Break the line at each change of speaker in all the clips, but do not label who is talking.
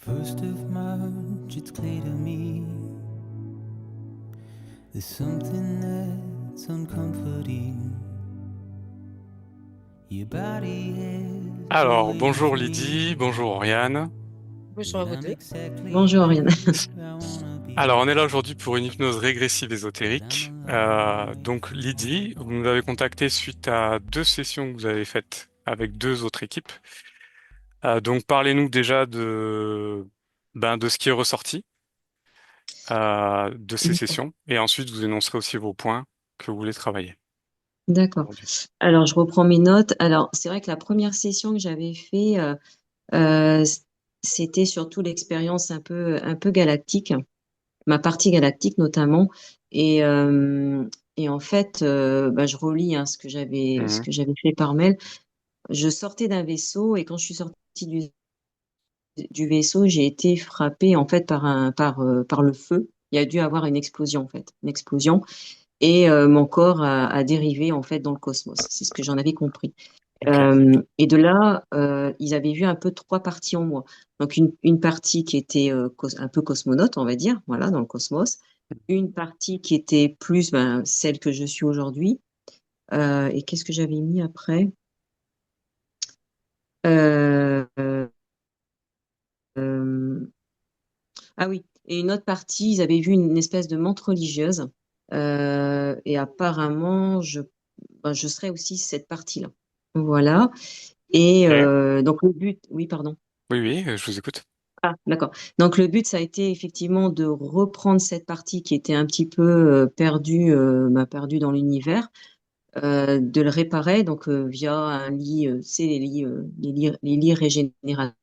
First of March, it's clear to me there's something that's uncomforting. Your body has a
Alors,
way
bonjour
with me,
Lydie, bonjour Oriane.
Bonjour à
but
vous
I'm
deux.
exactly
Bonjour Ariane.
where I wanna
Alors,
be.
on est là aujourd'hui pour une hypnose régressive
Cause I'm
ésotérique.
alive
Donc,
and
Lydie, vous nous avez contacté suite à deux sessions que vous avez faites avec deux autres équipes. Donc, parlez-nous déjà de ce qui est ressorti de ces
D'accord.
sessions, et ensuite vous énoncerez aussi vos points que vous voulez travailler
D'accord.
aujourd'hui.
Alors, je reprends mes notes. Alors, c'est vrai que la première session que j'avais fait, euh, c'était surtout l'expérience un peu galactique, ma partie galactique notamment. Et, euh, et en fait, bah, je relis hein, ce
Mhm.
que j'avais fait par mail. Je sortais d'un vaisseau et quand je suis sortie du vaisseau, j'ai été frappée en fait par le feu. Il y a dû avoir une explosion en fait, une explosion. Et mon corps a dérivé en fait dans le cosmos. C'est ce que j'en avais compris.
Ok.
Et de là, ils avaient vu un peu trois parties en moi. Donc une partie qui était un peu cosmonaute, on va dire, voilà, dans le cosmos. Une partie qui était plus ben, celle que je suis aujourd'hui. Et qu'est-ce que j'avais mis après? Euh, euh, euh, ah oui, et une autre partie, ils avaient vu une espèce de menthe religieuse. Et apparemment, ben, je serais aussi cette partie-là. Voilà. Et
Ok.
donc le but, oui, pardon.
Oui, oui, je vous écoute.
Ah, d'accord. Donc le but, ça a été effectivement de reprendre cette partie qui était un petit peu perdue, ben, perdue dans l'univers, de le réparer donc via un lit, c'est les lits régénérateurs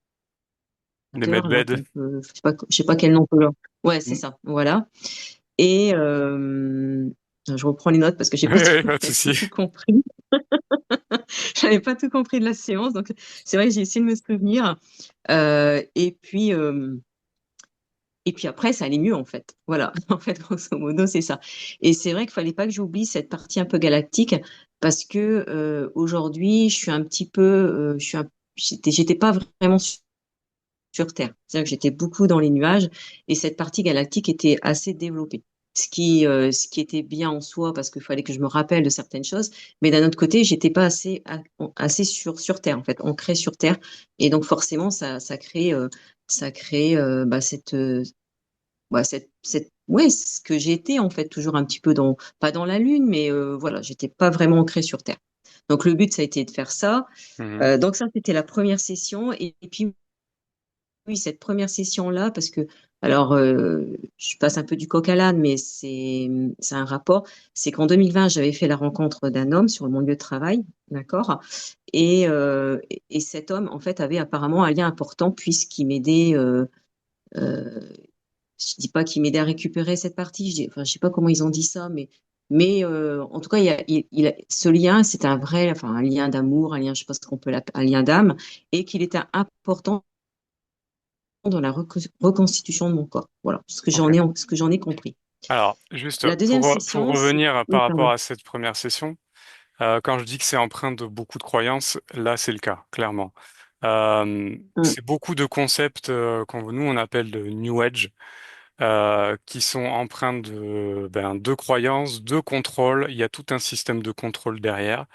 Les
là
medbeds.
je sais pas quel nom on peut leur. Ouais, c'est
Mm.
ça. Voilà. Et je reprends les notes parce que j'ai pas
Oui,
tout,
pas de souci.
tout compris. J'avais pas tout compris de la séance, donc c'est vrai que j'ai essayé de me souvenir. Euh, et puis, euh, et puis après, ça allait mieux en fait. Voilà, en fait, grosso modo, c'est ça. Et c'est vrai qu'il fallait pas que j'oublie cette partie un peu galactique parce que aujourd'hui, je suis un petit peu, j'étais pas vraiment sur Terre. C'est-à-dire que j'étais beaucoup dans les nuages et cette partie galactique était assez développée. Ce qui était bien en soi parce qu'il fallait que je me rappelle de certaines choses, mais d'un autre côté, j'étais pas assez sur Terre en fait, ancrée sur Terre, et donc forcément ça crée bah, ouais, ce que j'étais en fait toujours un petit peu dans pas dans la Lune, mais voilà, j'étais pas vraiment ancrée sur Terre. Donc le but ça a été de faire ça.
Mhm.
Donc ça c'était la première session et puis oui, cette première session-là, parce que, alors, je passe un peu du coq à l'âne, mais c'est un rapport. C'est qu'en 2020, j'avais fait la rencontre d'un homme sur mon lieu de travail, d'accord? Et cet homme, en fait, avait apparemment un lien important puisqu'il m'aidait, euh, je dis pas qu'il m'aidait à récupérer cette partie, enfin, je sais pas comment ils ont dit ça, mais en tout cas, ce lien, c'est un vrai, enfin, un lien d'amour, un lien, je sais pas ce qu'on peut l'appeler, un lien d'âme, et qu'il était important dans la reconstitution de mon corps. Voilà
Ok.
ce que j'en ai compris.
Alors, juste
La deuxième
pour
session, c'est...
revenir
Oui,
par rapport
pardon.
à cette première session, quand je dis que c'est empreint de beaucoup de croyances, là c'est le cas, clairement.
Mm,
C'est beaucoup de concepts qu'on nous on appelle de New Age, qui sont empreints de croyances, de contrôle. Il y a tout un système de contrôle derrière.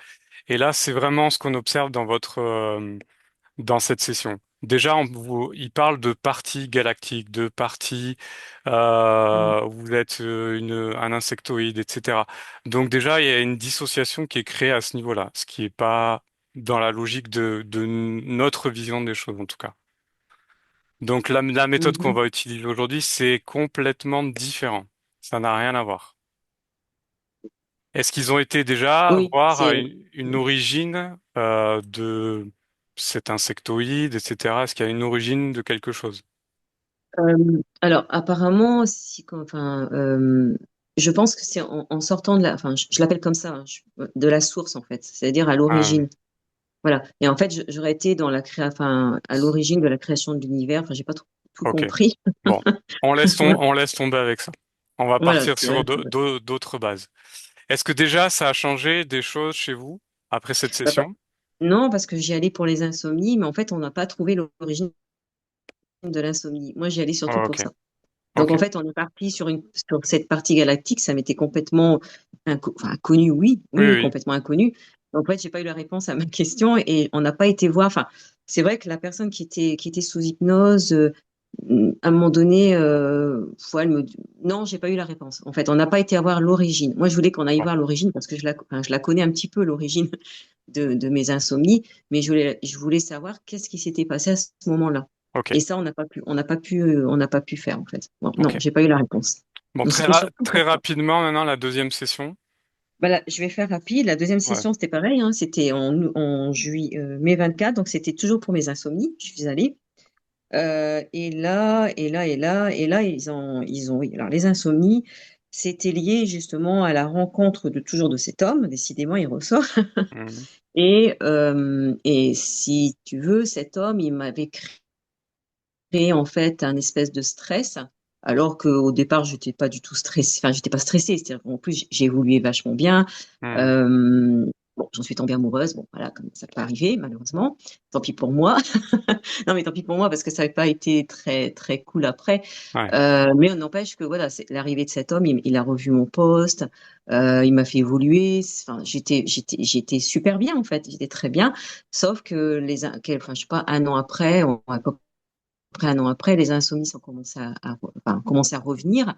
Et là, c'est vraiment ce qu'on observe dans cette session. Déjà, il parle de parties galactiques, de parties,
mm,
vous êtes un insectoïde, etc. Donc déjà, il y a une dissociation qui est créée à ce niveau-là, ce qui n'est pas dans la logique de notre vision des choses, en tout cas. Donc la méthode qu'on
mhm.
va utiliser aujourd'hui, c'est complètement différent. Ça n'a rien à voir. Est-ce qu'ils ont été déjà
Oui,
voir
c'est...
une origine de cet insectoïde, etc. Est-ce qu'il y a une origine de quelque chose?
alors, apparemment, si, enfin, je pense que c'est en sortant de la... Enfin, je l'appelle comme ça, hein, de la source, en fait, c'est-à-dire à
Ah,
l'origine. Voilà. Et en fait, j'aurais été dans enfin, à l'origine de la création de l'univers. Enfin, j'ai pas tout
ok.
compris.
Bon,
Voilà,
on laisse tomber avec ça. On va
voilà,
partir
c'est
sur
vrai.
d'autres bases. Est-ce que déjà ça a changé des choses chez vous après cette
Bah,
session?
non, parce que j'y allais pour les insomnies, mais en fait, on n'a pas trouvé l'origine de l'insomnie. Moi, j'y allais surtout
Oh,
pour
ok,
ça. Donc,
ok.
en fait, on est parti sur cette partie galactique. Ça m'était complètement inconnu, oui,
Oui,
oui, oui,
oui.
complètement inconnu. Donc, en fait, j'ai pas eu la réponse à ma question et on n'a pas été voir. Enfin, c'est vrai que la personne qui était sous hypnose, à un moment donné, elle non, j'ai pas eu la réponse. En fait, on n'a pas été voir l'origine. Moi, je voulais qu'on aille
Bon,
voir l'origine parce que je la connais un petit peu, l'origine de mes insomnies, mais je voulais savoir qu'est-ce qui s'était passé à ce moment-là.
ok,
Et ça, on n'a pas pu faire, en fait. Bon, non,
ok.
j'ai pas eu la réponse.
Bon,
Donc, c'était surtout
très
pour ça.
rapidement maintenant, la deuxième session.
Voilà, je vais faire rapide. La deuxième
Ouais.
session, c'était pareil, hein, c'était en juillet, mai 24, donc c'était toujours pour mes insomnies. Je suis allée. Et là, oui. Alors, les insomnies, c'était lié justement à la rencontre toujours de cet homme. Décidément, il ressort.
Mhm.
Et si tu veux, cet homme, il m'avait créé en fait un espèce de stress, alors qu'au départ, j'étais pas du tout stressée. Enfin, j'étais pas stressée. C'est-à-dire qu'en plus, j'ai évolué vachement bien.
Mhm.
Euh, bon, j'en suis tombée amoureuse. Bon, voilà, comme ça peut arriver, malheureusement. Tant pis pour moi. Non, mais tant pis pour moi parce que ça n'avait pas été très très cool après.
Ouais.
Mais on n'empêche que voilà, c'est l'arrivée de cet homme. Il a revu mon poste. Il m'a fait évoluer. Enfin, j'étais super bien en fait. J'étais très bien. Sauf que enfin, je sais pas, un an après, à peu près un an après, les insomnies ont commencé enfin, commencé à revenir.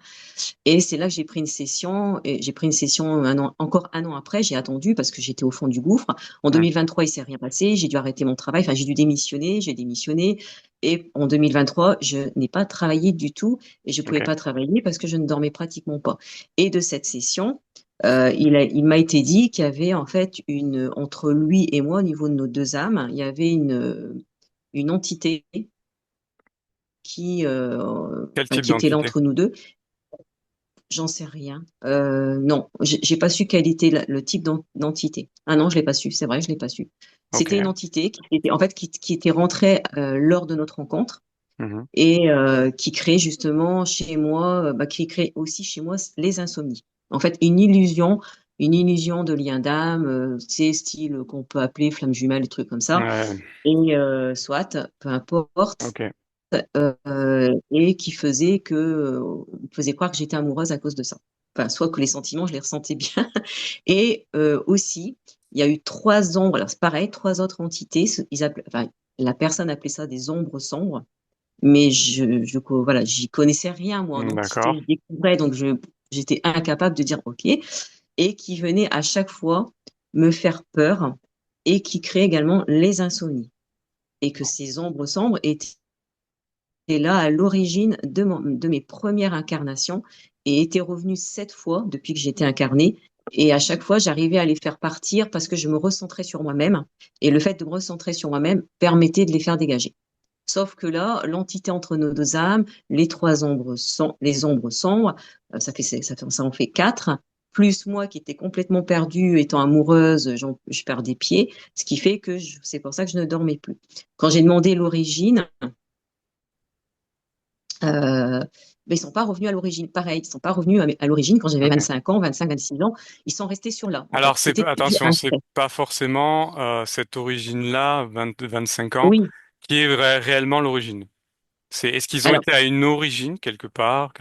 Et c'est là que j'ai pris une session. Et j'ai pris une session encore un an après. J'ai attendu parce que j'étais au fond du gouffre. En
Mhm.
2023, il s'est rien passé. J'ai dû arrêter mon travail. Enfin, j'ai dû démissionner. J'ai démissionné. Et en 2023, je n'ai pas travaillé du tout. Et je pouvais
Ok.
pas travailler parce que je ne dormais pratiquement pas. Et de cette session, il m'a été dit qu'il y avait en fait entre lui et moi, au niveau de nos deux âmes, il y avait une entité
Quel type
qui était là
d'entité?
entre nous deux. J'en sais rien. Non, j'ai pas su quel était le type d'entité. Ah non, je l'ai pas su. C'est vrai, je l'ai pas su.
Ok.
C'était une entité qui était rentrée lors de notre rencontre
Mhm.
et qui crée justement chez moi, qui crée aussi chez moi les insomnies. En fait, une illusion de lien d'âme, c'est style qu'on peut appeler flamme jumelle, des trucs comme ça.
Ouais.
Et soit, peu importe,
Ok.
et qui faisait me faisait croire que j'étais amoureuse à cause de ça. Enfin, soit que les sentiments, je les ressentais bien. Et aussi, il y a eu trois ombres. Alors, c'est pareil, trois autres entités. Enfin, la personne appelait ça des ombres sombres. Mais voilà, j'y connaissais rien, moi, en entité.
D'accord.
Je découvrais, donc j'étais incapable de dire OK. Et qui venait à chaque fois me faire peur et qui crée également les insomnies. Et que ces ombres sombres étaient là à l'origine de mes premières incarnations et était revenu 7 fois depuis que j'étais incarnée. Et à chaque fois, j'arrivais à les faire partir parce que je me recentrais sur moi-même. Et le fait de me recentrer sur moi-même permettait de les faire dégager. Sauf que là, l'entité entre nos deux âmes, les ombres sombres, ça en fait quatre, plus moi qui étais complètement perdue, étant amoureuse, je perds des pieds, ce qui fait que c'est pour ça que je ne dormais plus. Quand j'ai demandé l'origine, euh, mais ils sont pas revenus à l'origine. Pareil, ils sont pas revenus à l'origine quand j'avais
Ok.
25 ans, 25, 26 ans. Ils sont restés sur là, en
Alors,
fait. C'était du
attention, c'est
inceste.
pas forcément cette origine-là, 25 ans,
Oui.
qui est réellement l'origine. Est-ce qu'ils ont
Alors,
été à une origine quelque part,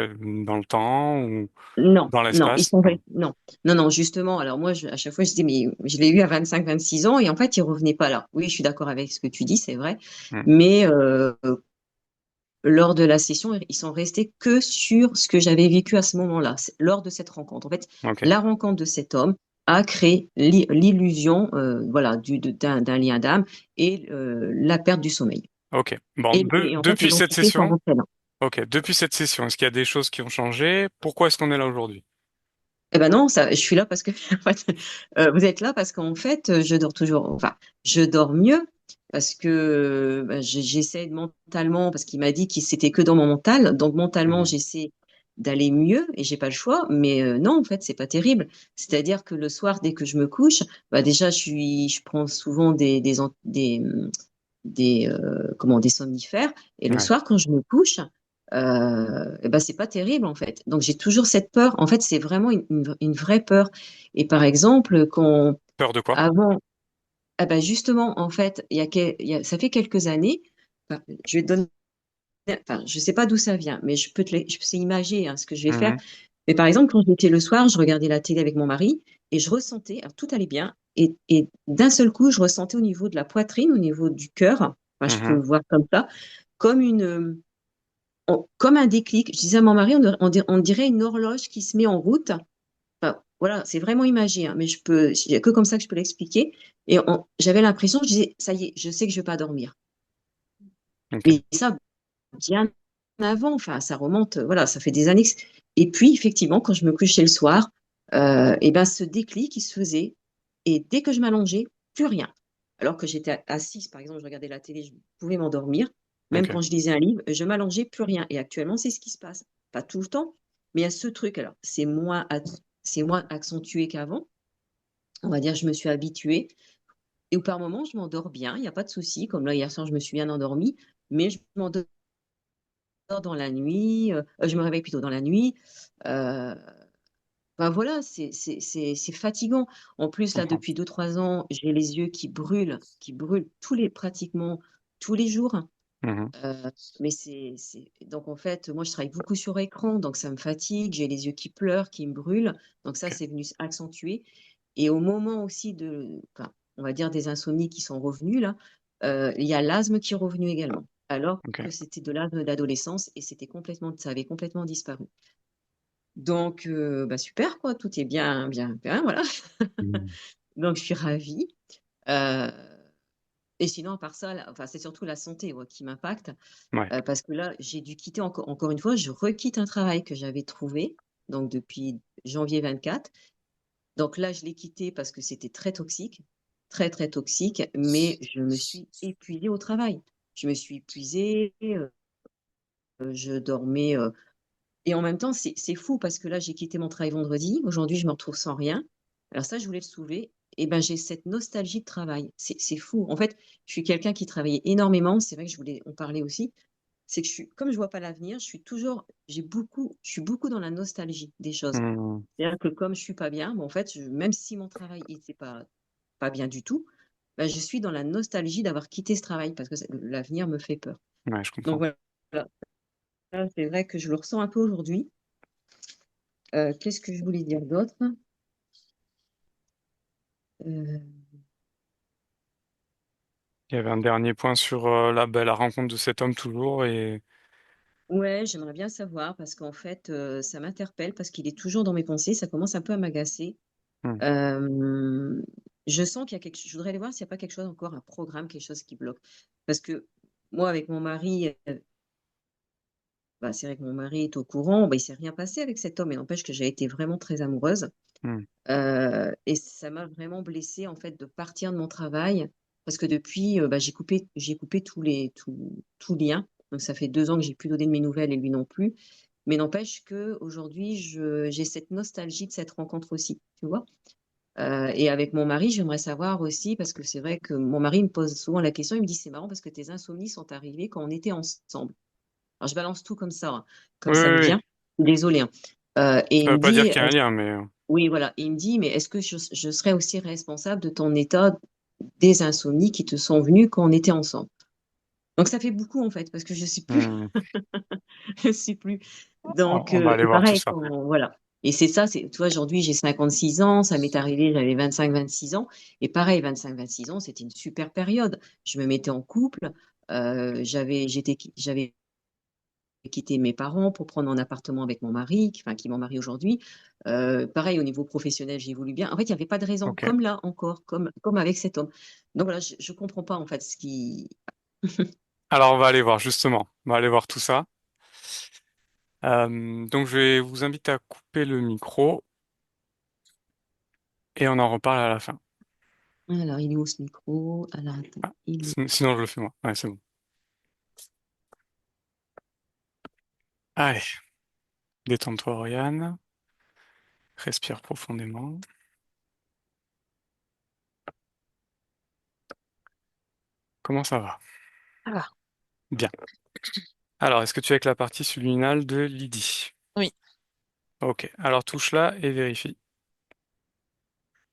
dans le temps ou
non,
dans
non, ils
l'espace?
sont
Non.
restés. Non, non, non, justement. Alors, moi, à chaque fois, je dis, mais je l'ai eu à 25, 26 ans et en fait, ils revenaient pas là. Oui, je suis d'accord avec ce que tu dis, c'est vrai.
Hmm.
Mais lors de la session, ils sont restés que sur ce que j'avais vécu à ce moment-là, lors de cette rencontre. En fait,
Ok.
la rencontre de cet homme a créé l'illusion, voilà, d'un lien d'âme et la perte du sommeil.
Ok. Bon,
Et en fait,
depuis
les
cette
entités sont
session,
rentrées là.
ok, depuis cette session, est-ce qu'il y a des choses qui ont changé? Pourquoi est-ce qu'on est là aujourd'hui?
Eh ben non, je suis là parce que en fait, vous êtes là parce qu'en fait, je dors toujours. Enfin, je dors mieux parce que j'essaie mentalement, parce qu'il m'a dit que c'était que dans mon mental. Donc mentalement,
Mhm.
j'essaie d'aller mieux et j'ai pas le choix. Mais non, en fait, c'est pas terrible. C'est-à-dire que le soir, dès que je me couche, bah déjà, je prends souvent des somnifères. Et le
Ouais.
soir, quand je me couche, eh ben, c'est pas terrible en fait. Donc j'ai toujours cette peur. En fait, c'est vraiment une vraie peur. Et par exemple,
Peur de quoi?
avant, ah ben justement, en fait, ça fait quelques années. Enfin, je vais te donner enfin, je sais pas d'où ça vient, mais je sais imager ce que je vais faire.
Mhm.
Mais par exemple, quand j'étais le soir, je regardais la télé avec mon mari et je ressentais, alors tout allait bien, et d'un seul coup, je ressentais au niveau de la poitrine, au niveau du cœur, enfin, je peux
Mhm.
le voir comme ça, comme comme un déclic. Je disais à mon mari, on dirait une horloge qui se met en route. Enfin, voilà, c'est vraiment imagé, mais il y a que comme ça que je peux l'expliquer. Et j'avais l'impression, je disais, ça y est, je sais que je vais pas dormir.
Ok.
Mais ça, bien avant, enfin, ça remonte, voilà, ça fait des années. Et puis, effectivement, quand je me couchais le soir, et ben, ce déclic, il se faisait. Et dès que je m'allongeais, plus rien. Alors que j'étais assise, par exemple, je regardais la télé, je pouvais m'endormir. Même
Ok.
quand je lisais un livre, je m'allongeais, plus rien. Et actuellement, c'est ce qui se passe. Pas tout le temps, mais il y a ce truc. Alors, c'est moins accentué qu'avant. On va dire, je me suis habituée. Et par moments, je m'endors bien, il n'y a pas de souci. Comme là, hier soir, je me suis bien endormie, mais je m'endors dans la nuit, je me réveille plutôt dans la nuit. Euh, ben voilà, c'est fatigant. En
Je
plus, là,
comprends.
depuis 2, 3 ans, j'ai les yeux qui brûlent pratiquement tous les jours.
Mhm.
Mais donc en fait, moi, je travaille beaucoup sur écran, donc ça me fatigue. J'ai les yeux qui pleurent, qui me brûlent. Donc ça,
Ok.
c'est venu accentuer. Et au moment aussi enfin, on va dire des insomnies qui sont revenus là, il y a l'asthme qui est revenu également. Alors
Ok.
que c'était de l'asthme d'adolescence et ça avait complètement disparu. Donc, bah super quoi, tout est bien, bien, bien, voilà.
Mhm.
Donc je suis ravie. Euh, et sinon, à part ça, enfin, c'est surtout la santé ouais, qui m'impacte.
Ouais.
Parce que là, j'ai dû quitter encore une fois, je requitte un travail que j'avais trouvé, donc depuis janvier 24. Donc là, je l'ai quitté parce que c'était très toxique, très, très toxique, mais je me suis épuisée au travail. Je me suis épuisée, je dormais. Et en même temps, c'est fou parce que là, j'ai quitté mon travail vendredi. Aujourd'hui, je me retrouve sans rien. Alors ça, je voulais le soulever. Et ben, j'ai cette nostalgie de travail. C'est fou. En fait, je suis quelqu'un qui travaillait énormément. C'est vrai que je voulais en parler aussi. C'est que comme je vois pas l'avenir, je suis beaucoup dans la nostalgie des choses.
Mhm.
C'est-à-dire que comme je suis pas bien, bon, en fait, même si mon travail n'était pas bien du tout, ben, je suis dans la nostalgie d'avoir quitté ce travail parce que l'avenir me fait peur.
Ouais, je
Donc
comprends.
voilà, ça, c'est vrai que je le ressens un peu aujourd'hui. Qu'est-ce que je voulais dire d'autre? Euh,
Il y avait un dernier point sur la rencontre de cet homme toujours et.
ouais, j'aimerais bien savoir parce qu'en fait, ça m'interpelle parce qu'il est toujours dans mes pensées. Ça commence un peu à m'agacer.
Mhm.
Euh, je sens qu'il y a quelque chose. Je voudrais aller voir s'il n'y a pas quelque chose encore, un programme, quelque chose qui bloque. Parce que moi, avec mon mari, bah, c'est vrai que mon mari est au courant. Bah, il s'est rien passé avec cet homme, mais n'empêche que j'ai été vraiment très amoureuse.
Mhm.
Et ça m'a vraiment blessée en fait de partir de mon travail parce que depuis, bah, j'ai coupé tout lien. Donc ça fait 2 ans que j'ai plus donné de mes nouvelles et lui non plus. Mais n'empêche que aujourd'hui, j'ai cette nostalgie de cette rencontre aussi, tu vois. Et avec mon mari, j'aimerais savoir aussi, parce que c'est vrai que mon mari me pose souvent la question, il me dit, c'est marrant parce que tes insomnies sont arrivées quand on était ensemble. Alors je balance tout comme ça, comme
Oui,
ça me
oui, oui.
vient. Désolée, hein. Et
Ça
il
veut
me
pas dire
dit,
qu'il y a un lien, mais.
oui, voilà. Et il me dit, mais est-ce que je serais aussi responsable de ton état des insomnies qui te sont venues quand on était ensemble? Donc ça fait beaucoup en fait, parce que je suis plus,
Mhm.
je suis plus. Donc
On va aller
et
voir tout
pareil,
ça.
voilà. Et c'est ça, tu vois, aujourd'hui j'ai 56 ans, ça m'est arrivé, j'avais 25, 26 ans. Et pareil, 25, 26 ans, c'était une super période. Je me mettais en couple, j'avais quitté mes parents pour prendre un appartement avec mon mari, enfin qui est mon mari aujourd'hui. Pareil, au niveau professionnel, j'évolue bien. En fait, il n'y avait pas de raison,
Ok.
comme là encore, comme avec cet homme. Donc voilà, je ne comprends pas en fait ce qui.
Alors, on va aller voir, justement. On va aller voir tout ça. Donc, je vais vous inviter à couper le micro et on en reparle à la fin.
Alors, il est où ce micro? Alors, attends,
Ah,
il est.
sinon, je le fais moi. Ouais, c'est bon. Allez, détends-toi, Oriane. Respire profondément. Comment ça va?
Ah,
Bien. Alors, est-ce que tu es avec la partie subliminale de Lydie?
oui,
Ok. Alors, touche là et vérifie.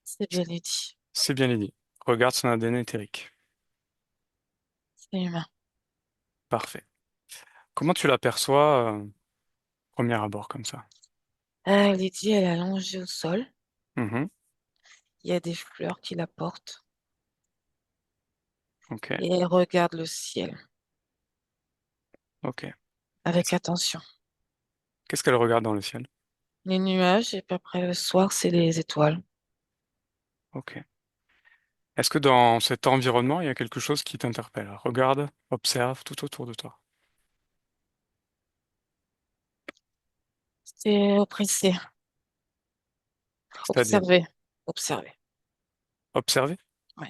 c'est bien dit.
C'est bien Lydie. Regarde son ADN éthérique.
C'est humain.
Parfait. Comment tu l'aperçois, premier abord comme ça?
Lydie, elle est allongée au sol.
Mhm.
Il y a des fleurs qui la portent
Ok,
et elle regarde le ciel
ok.
avec attention.
Qu'est-ce qu'elle regarde dans le ciel?
Les nuages et puis après le soir, c'est les étoiles.
Ok. Est-ce que dans cet environnement, il y a quelque chose qui t'interpelle? Regarde, observe tout autour de toi.
C'est oppressé.
C'est-à-dire
Observer. Observer.
observer?
Oui,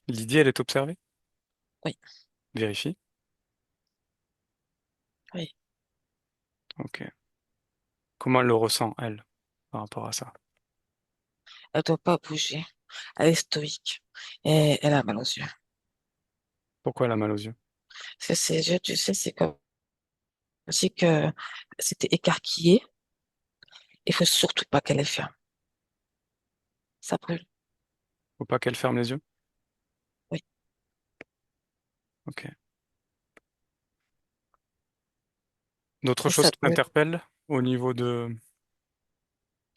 Lydie, elle est observée?
oui,
Vérifie.
oui.
Ok. Comment elle le ressent, elle, par rapport à ça?
Elle doit pas bouger. Elle est stoïque et elle a mal aux yeux.
Pourquoi elle a mal aux yeux?
Ses yeux, tu sais, c'est comme si que c'était écarquillé. Il faut surtout pas qu'elle les ferme. Ça brûle.
Faut pas qu'elle ferme les yeux?
Oui.
Ok. D'autres
Et ça
choses qui
brûle.
t'interpellent au niveau de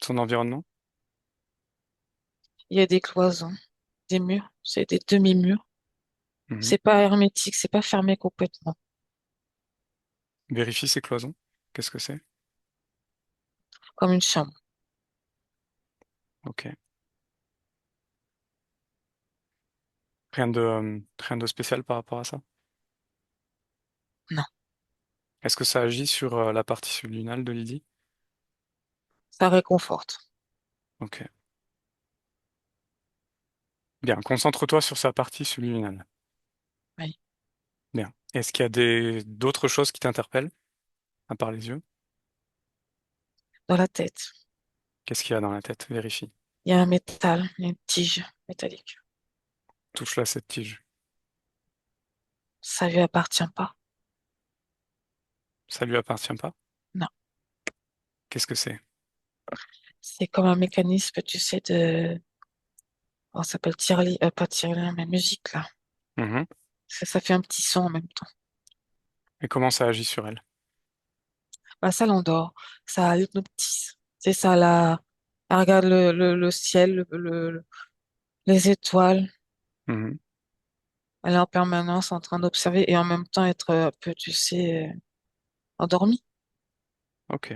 son environnement?
Il y a des cloisons, des murs. C'est des demi-murs.
Mhm.
C'est pas hermétique, c'est pas fermé complètement.
Vérifie ses cloisons. Qu'est-ce que c'est?
Comme une chambre.
Ok. Rien de spécial par rapport à ça?
Non.
Est-ce que ça agit sur la partie subliminale de Lydie?
Ça réconforte.
Ok. Bien, concentre-toi sur sa partie subliminale.
Oui.
Bien. Est-ce qu'il y a d'autres choses qui t'interpellent, à part les yeux?
Dans la tête.
Qu'est-ce qu'il y a dans la tête? Vérifie.
Il y a un métal, une tige métallique.
Touche-la, cette tige.
Ça lui appartient pas.
Ça lui appartient pas?
Non.
Qu'est-ce que c'est?
C'est comme un mécanisme, tu sais, oh, ça s'appelle pas tirelire, mais musique, là.
Mhm.
Ça fait un petit son en même temps.
Et comment ça agit sur elle?
Bah, ça l'endort. Ça l'hypnotise. C'est ça, là. Elle regarde le ciel, les étoiles.
Mhm.
Elle est en permanence en train d'observer et en même temps être un peu, tu sais, endormie.
Ok.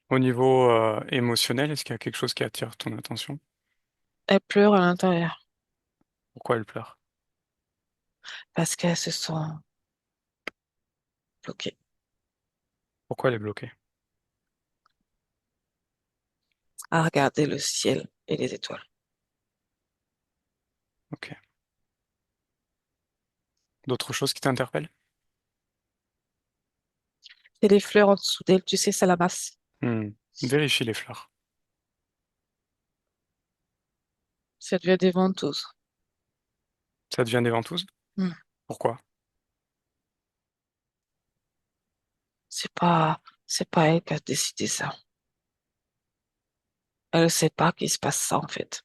Au niveau émotionnel, est-ce qu'il y a quelque chose qui attire ton attention?
Elle pleure à l'intérieur
Pourquoi elle pleure?
parce qu'elle se sent bloquée
Pourquoi elle est bloquée?
à regarder le ciel et les étoiles.
Ok. D'autres choses qui t'interpellent?
Et les fleurs en dessous d'elle, tu sais, ça la masse.
Hmm. Vérifie les fleurs.
Ça devient des ventouses.
Ça devient des ventouses?
Hmm.
Pourquoi?
C'est pas elle qui a décidé ça. Elle ne sait pas qu'il se passe ça, en fait.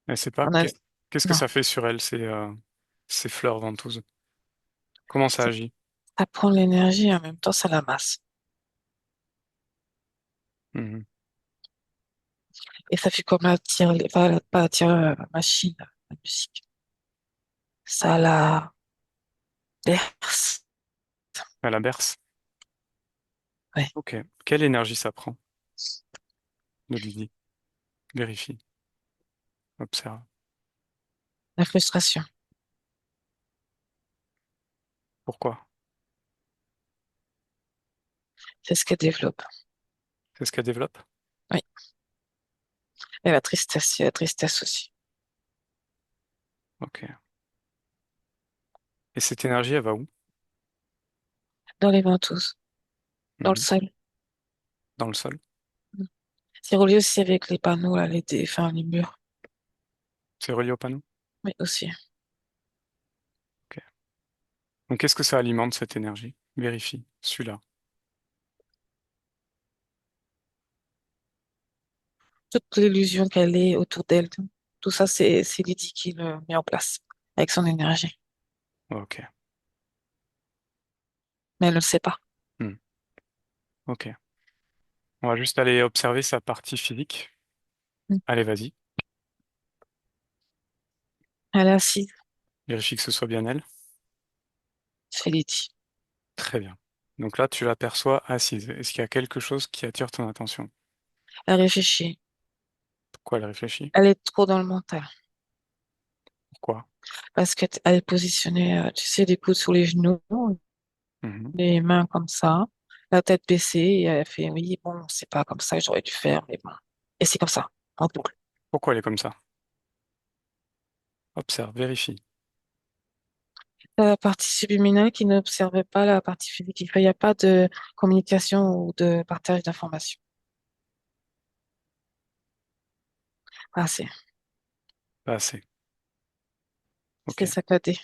Elle sait pas.
On a,
Qu'est-ce que
non,
ça fait sur elle, ces fleurs ventouses? Comment ça
ça,
agit?
ça prend de l'énergie et en même temps, ça la masse.
Mhm.
Et ça fait comme attirer, pas attirer la machine, la musique. Ça la berce.
Elle la berce.
Ouais.
Ok. Quelle énergie ça prend de Lydie? Vérifie. Observe.
La frustration.
Pourquoi?
C'est ce qu'elle développe.
C'est ce qu'elle développe?
Oui. Et la tristesse aussi.
Ok. Et cette énergie, elle va où?
Dans les ventouses, dans le
Mhm.
sol.
Dans le sol.
C'est relié aussi avec les panneaux, là, enfin, les murs.
C'est relié au panneau?
Oui, aussi.
Ok. Donc qu'est-ce que ça alimente cette énergie? Vérifie. Celui-là.
Toute l'illusion qu'elle est autour d'elle. Tout ça, c'est Lydie qui le met en place avec son énergie.
Ok.
mais elle ne le sait pas.
Hmm. Ok. On va juste aller observer sa partie physique.
Mm.
Allez, vas-y.
Elle est assise,
Vérifie que ce soit bien elle.
c'est Lydie.
Très bien. Donc là, tu l'aperçois assise. Est-ce qu'il y a quelque chose qui attire ton attention?
Elle réfléchit.
Pourquoi elle réfléchit?
Elle est trop dans le mental.
Pourquoi?
Parce qu'elle est positionnée, tu sais, les coudes sur les genoux,
Mhm.
les mains comme ça, la tête baissée, et elle fait, oui, bon, c'est pas comme ça que j'aurais dû faire, mais bon. Et c'est comme ça, en boucle.
Pourquoi elle est comme ça? Observe, vérifie.
La partie subliminale qui n'observait pas la partie physique. Il n'y a pas de communication ou de partage d'informations. Ah,
Pas assez.
c'est
Ok.
saccadé.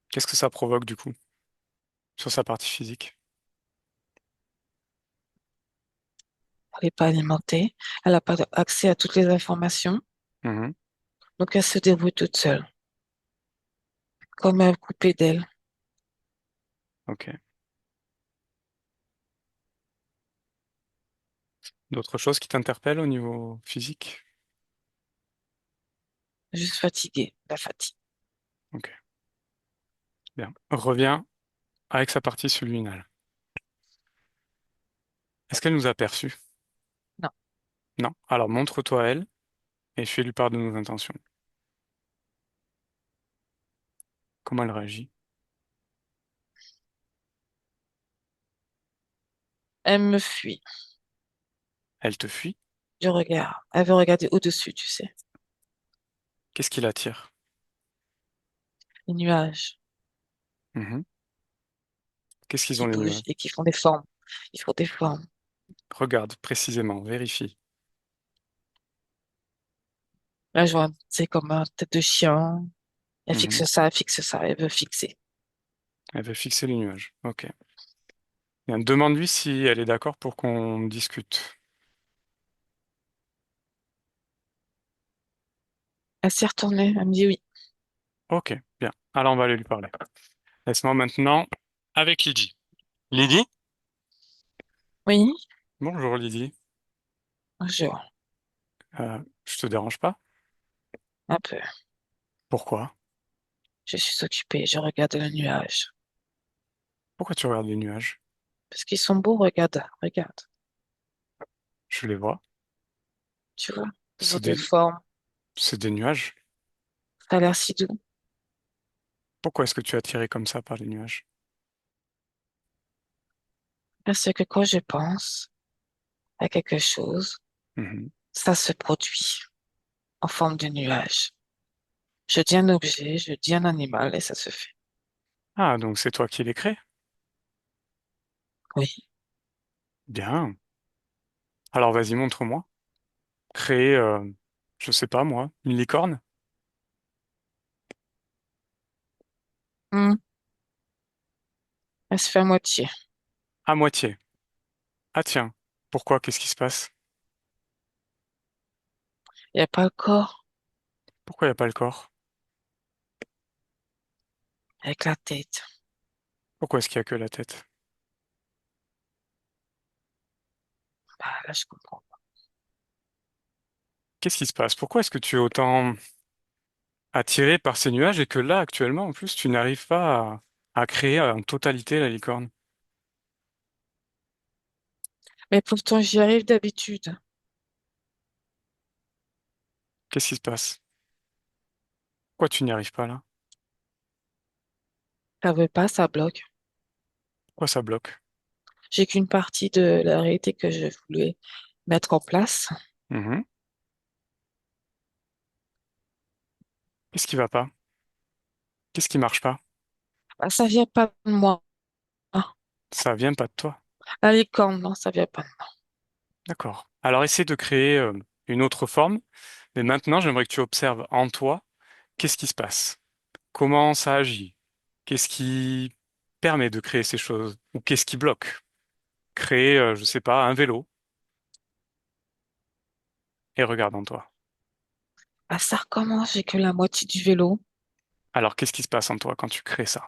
Qu'est-ce que ça provoque du coup sur sa partie physique?
Elle n'est pas alimentée. Elle n'a pas accès à toutes les informations.
Mhm.
Donc, elle se débrouille toute seule, comme coupée d'elle.
Ok. D'autres choses qui t'interpellent au niveau physique?
Juste fatiguée, la fatigue.
Ok. Bien. Reviens avec sa partie subliminale. Est-ce qu'elle nous a perçus?
Non.
Non. Alors montre-toi à elle et fais-lui part de nos intentions. Comment elle réagit?
Elle me fuit.
Elle te fuit?
Je regarde. Elle veut regarder au-dessus, tu sais.
Qu'est-ce qui l'attire?
Les nuages
Mhm. Qu'est-ce qu'ils
qui
ont les
bougent
nuages?
et qui font des formes. Ils font des formes.
Regarde précisément, vérifie.
Là, je vois, c'est comme une tête de chien. Elle
Mhm.
fixe ça, elle veut fixer.
Elle veut fixer les nuages. Ok. Bien, demande-lui si elle est d'accord pour qu'on discute.
Elle s'est retournée, elle me dit oui.
Ok, bien. Alors on va aller lui parler. Laisse-moi maintenant avec Lydie. Lydie?
Oui,
Bonjour Lydie.
bonjour.
Je te dérange pas?
Un peu.
Pourquoi?
Je suis occupée, je regarde le nuage.
Pourquoi tu regardes les nuages?
Parce qu'ils sont beaux, regarde, regarde.
Je les vois.
Tu vois, ils ont
C'est
des
des,
formes.
c'est des nuages.
Ça a l'air si doux.
Pourquoi est-ce que tu es attiré comme ça par les nuages?
Parce que quand je pense à quelque chose,
Mhm.
ça se produit en forme de nuage. Je dis un objet, je dis un animal et ça se fait.
Ah, donc c'est toi qui les crée?
Oui.
Bien. Alors vas-y, montre-moi. Créer, je sais pas moi, une licorne?
Hmm, elle se fait à moitié.
À moitié. Ah tiens. Pourquoi? Qu'est-ce qui se passe?
Il n'y a pas le corps
Pourquoi il n'y a pas le corps?
avec la tête.
Pourquoi est-ce qu'il y a que la tête?
Bah, là, je comprends.
Qu'est-ce qui se passe? Pourquoi est-ce que tu es autant attiré par ces nuages et que là, actuellement, en plus, tu n'arrives pas à créer en totalité la licorne?
Mais pourtant, j'y arrive d'habitude.
Qu'est-ce qui se passe? Pourquoi tu n'y arrives pas là?
Ça veut pas, ça bloque.
Pourquoi ça bloque?
J'ai qu'une partie de la réalité que je voulais mettre en place.
Mhm. Qu'est-ce qui va pas? Qu'est-ce qui marche pas?
Bah, ça vient pas de moi.
Ça vient pas de toi.
La licorne, non, ça vient pas de moi.
D'accord. Alors essaie de créer une autre forme, mais maintenant j'aimerais que tu observes en toi qu'est-ce qui se passe, comment ça agit, qu'est-ce qui permet de créer ces choses, ou qu'est-ce qui bloque. Créer, je sais pas, un vélo et regarde en toi.
Bah, ça recommence, j'ai que la moitié du vélo.
Alors qu'est-ce qui se passe en toi quand tu crées ça,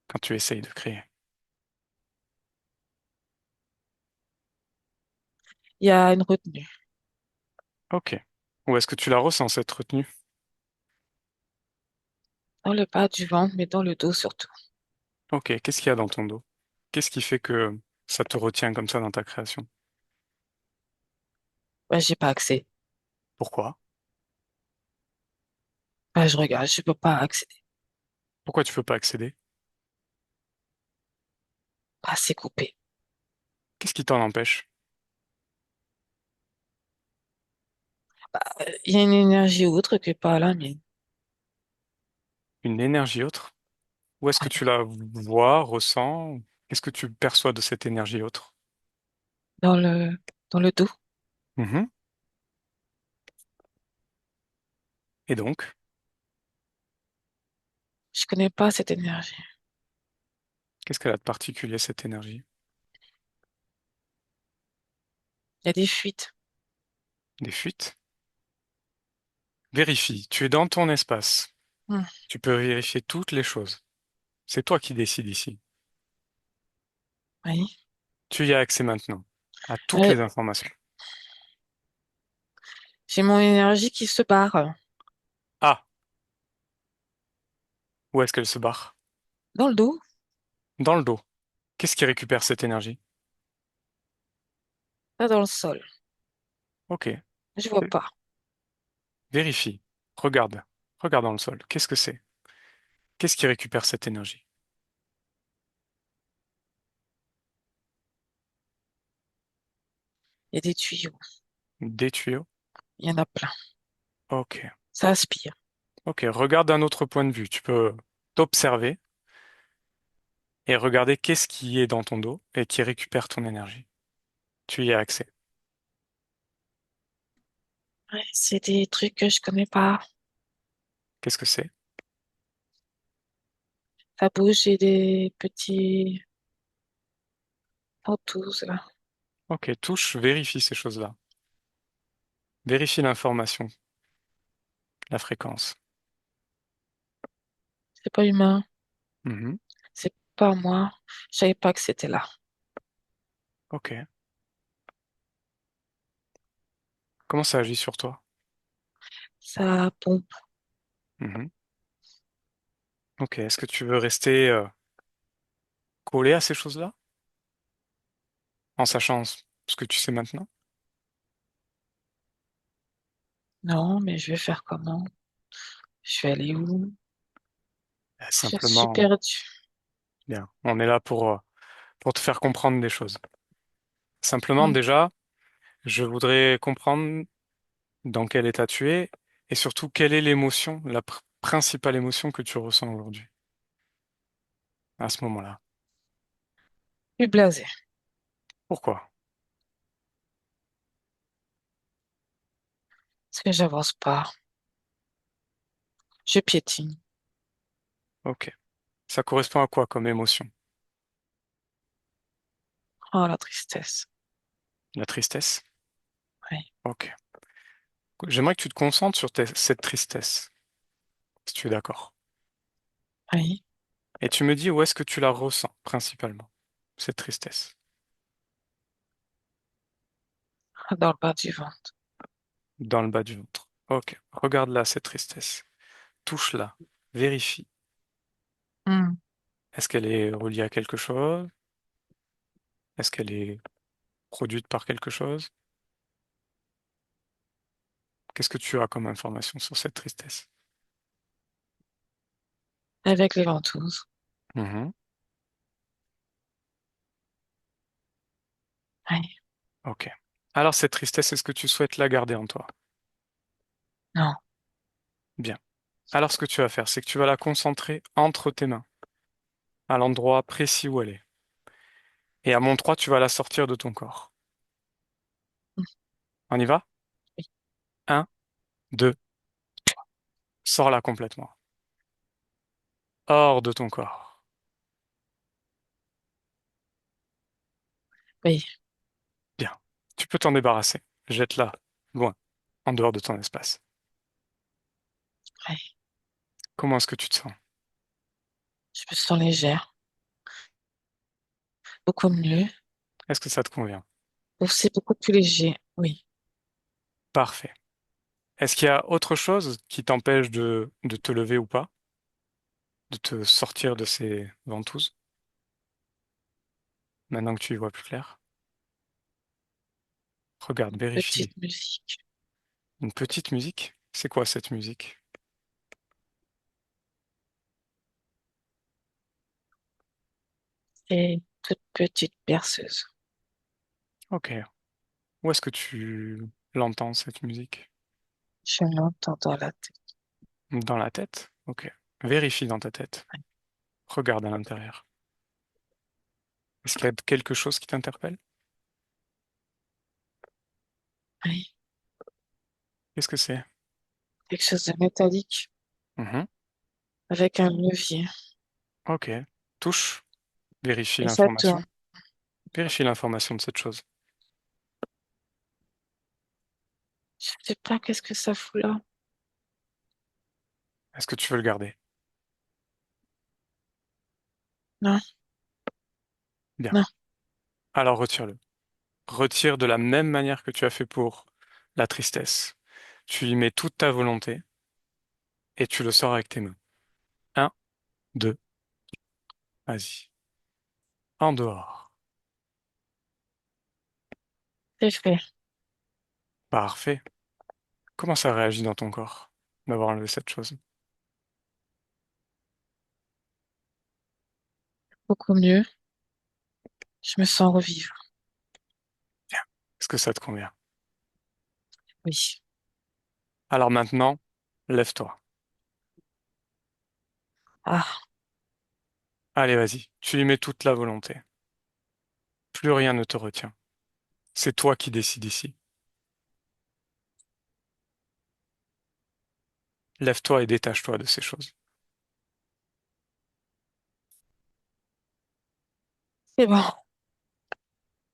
quand tu essayes de créer?
il y a une retenue
Ok. Où est-ce que tu la ressens, cette retenue?
dans le bas du ventre, mais dans le dos surtout.
Ok. Qu'est-ce qu'il y a dans ton dos? Qu'est-ce qui fait que ça te retient comme ça dans ta création?
Ben, j'ai pas accès.
Pourquoi?
Ben, je regarde, je peux pas accéder.
Pourquoi tu peux pas accéder?
Pas c'est coupé.
Qu'est-ce qui t'en empêche?
Il y a une énergie autre que pas la mienne.
Une énergie autre? Où est-ce que
Ouais.
tu la vois, ressens? Qu'est-ce que tu perçois de cette énergie autre?
Dans dans le dos.
Mhm. Et donc,
Je connais pas cette énergie.
qu'est-ce qu'elle a de particulier, cette énergie?
Il y a des fuites.
Des fuites? Vérifie. Tu es dans ton espace.
Hmm.
Tu peux vérifier toutes les choses. C'est toi qui décides ici.
Oui.
Tu y as accès maintenant à toutes
Euh,
les informations.
j'ai mon énergie qui se barre
Ah, où est-ce qu'elle se barre?
dans le dos,
Dans le dos. Qu'est-ce qui récupère cette énergie?
pas dans le sol.
Ok.
Je vois pas.
Vérifie. Regarde. Regarde dans le sol. Qu'est-ce que c'est? Qu'est-ce qui récupère cette énergie?
Il y a des tuyaux.
Des tuyaux?
Il y en a plein.
Ok.
Ça aspire.
Ok. Regarde d'un autre point de vue. Tu peux t'observer et regarder qu'est-ce qui est dans ton dos et qui récupère ton énergie. Tu y as accès.
Ouais, c'est des trucs que je connais pas.
Qu'est-ce que c'est?
Ça bouge, j'ai des petits ventouses là.
Ok. Touche, vérifie ces choses-là. Vérifie l'information, la fréquence.
C'est pas humain.
Mhm.
C'est pas moi. Je savais pas que c'était là.
Ok. Comment ça agit sur toi?
Ça pompe.
Mhm. Ok. Est-ce que tu veux rester collé à ces choses-là en sachant ce que tu sais maintenant?
Non, mais je vais faire comment? Je vais aller où? Je suis
Simplement,
perdue.
bien. On est là pour te faire comprendre des choses. Simplement,
Hmm.
déjà, je voudrais comprendre dans quel état tu es et surtout quelle est l'émotion, la principale émotion que tu ressens aujourd'hui, à ce moment-là.
Je suis blasée.
Pourquoi?
Parce que j'avance pas. Je piétine.
Ok. Ça correspond à quoi comme émotion?
Oh, la tristesse.
La tristesse?
Oui,
Ok. J'aimerais que tu te concentres sur cette tristesse, si tu es d'accord.
oui.
Et tu me dis où est-ce que tu la ressens principalement, cette tristesse.
Dans le bas du ventre.
Dans le bas du ventre. Ok. Regarde là, cette tristesse. Touche-la. Vérifie.
Hmm.
Est-ce qu'elle est reliée à quelque chose? Est-ce qu'elle est produite par quelque chose? Qu'est-ce que tu as comme information sur cette tristesse?
Avec les ventouses.
Mhm.
Oui.
Ok. Alors cette tristesse, est-ce que tu souhaites la garder en toi?
Non.
Bien. Alors ce que tu vas faire, c'est que tu vas la concentrer entre tes mains, à l'endroit précis où elle est. Et à mon 3, tu vas la sortir de ton corps.
Hmm.
On y va?
Oui.
Un, 2, sors-la complètement. Hors de ton corps.
Oui.
Bien. Tu peux t'en débarrasser. Jette-la loin, en dehors de ton espace.
Oui.
Comment est-ce que tu te sens?
Je me sens légère. Beaucoup mieux.
Est-ce que ça te convient?
C'est beaucoup plus léger. Oui.
Parfait. Est-ce qu'il y a autre chose qui t'empêche de te lever ou pas? De te sortir de ces ventouses, maintenant que tu y vois plus clair? Regarde, vérifie.
Petite musique.
Une petite musique? C'est quoi cette musique?
Et une toute petite berceuse.
Ok. Où est-ce que tu l'entends, cette musique?
Je l'entends dans la tête.
Dans la tête? Ok. Vérifie dans ta tête. Regarde à l'intérieur. Est-ce qu'il y a quelque chose qui t'interpelle?
Oui.
Qu'est-ce que c'est?
Quelque chose de métallique
Mhm.
avec un levier.
Ok. Touche. Vérifie
Et ça tourne.
l'information. Vérifie l'information de cette chose.
Je sais pas qu'est-ce que ça fout là.
Est-ce que tu veux le garder?
Non,
Bien.
non.
Alors retire-le. Retire de la même manière que tu as fait pour la tristesse. Tu y mets toute ta volonté et tu le sors avec tes mains. Un, deux, vas-y. En dehors.
C'est fait.
Parfait. Comment ça réagit dans ton corps d'avoir enlevé cette chose?
Beaucoup mieux. Je me sens revivre.
Bien. Est-ce que ça te convient?
Oui.
Alors maintenant, lève-toi.
Ah,
Allez, vas-y. Tu y mets toute la volonté. Plus rien ne te retient. C'est toi qui décides ici. Lève-toi et détache-toi de ces choses.
c'est bon.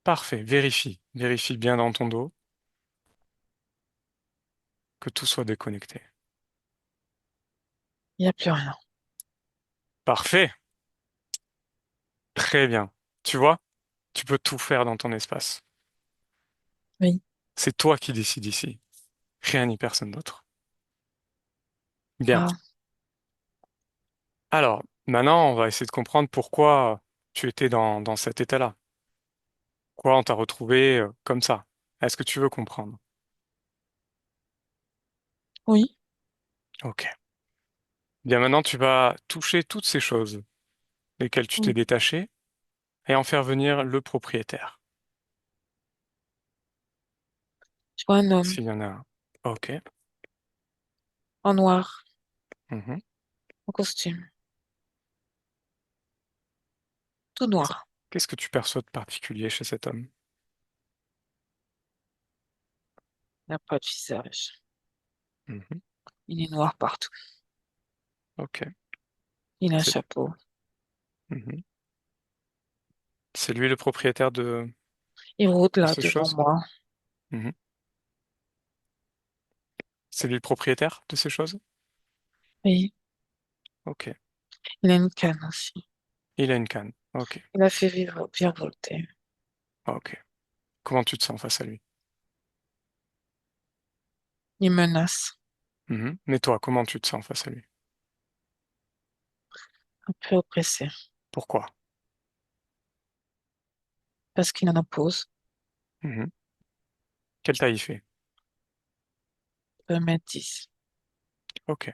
Parfait. Vérifie. Vérifie bien dans ton dos que tout soit déconnecté.
Il n'y a plus rien.
Parfait. Très bien. Tu vois, tu peux tout faire dans ton espace.
Oui.
C'est toi qui décides ici. Rien ni personne d'autre. Bien.
Ah,
Alors, maintenant, on va essayer de comprendre pourquoi tu étais dans cet état-là. Pourquoi on t'a retrouvé comme ça. Est-ce que tu veux comprendre?
oui.
Ok. Bien, maintenant, tu vas toucher toutes ces choses desquelles tu t'es
Oui.
détaché et en faire venir le propriétaire,
Je vois un homme
s'il y en a un. Ok.
en noir,
Mhm.
en costume, tout
Qu'est-ce
noir.
qu'est-ce que tu perçois de particulier chez cet homme?
Il n'a pas de visage.
Mhm.
Il est noir partout.
Ok.
Il a un
C'est
chapeau.
mhm. C'est lui le propriétaire
Il rôde
de
là
ces
devant
choses?
moi.
Mhm. C'est lui le propriétaire de ces choses?
Oui.
Ok.
Il a une canne aussi.
Il a une canne. Ok.
Il a fait vivre, virevolter.
Ok. Comment tu te sens face à lui?
Il menace.
Mhm. Mais toi, comment tu te sens face à lui?
Un peu oppressé.
Pourquoi?
Parce qu'il en impose.
Mhm. Quelle taille il fait?
2,10 m.
Ok.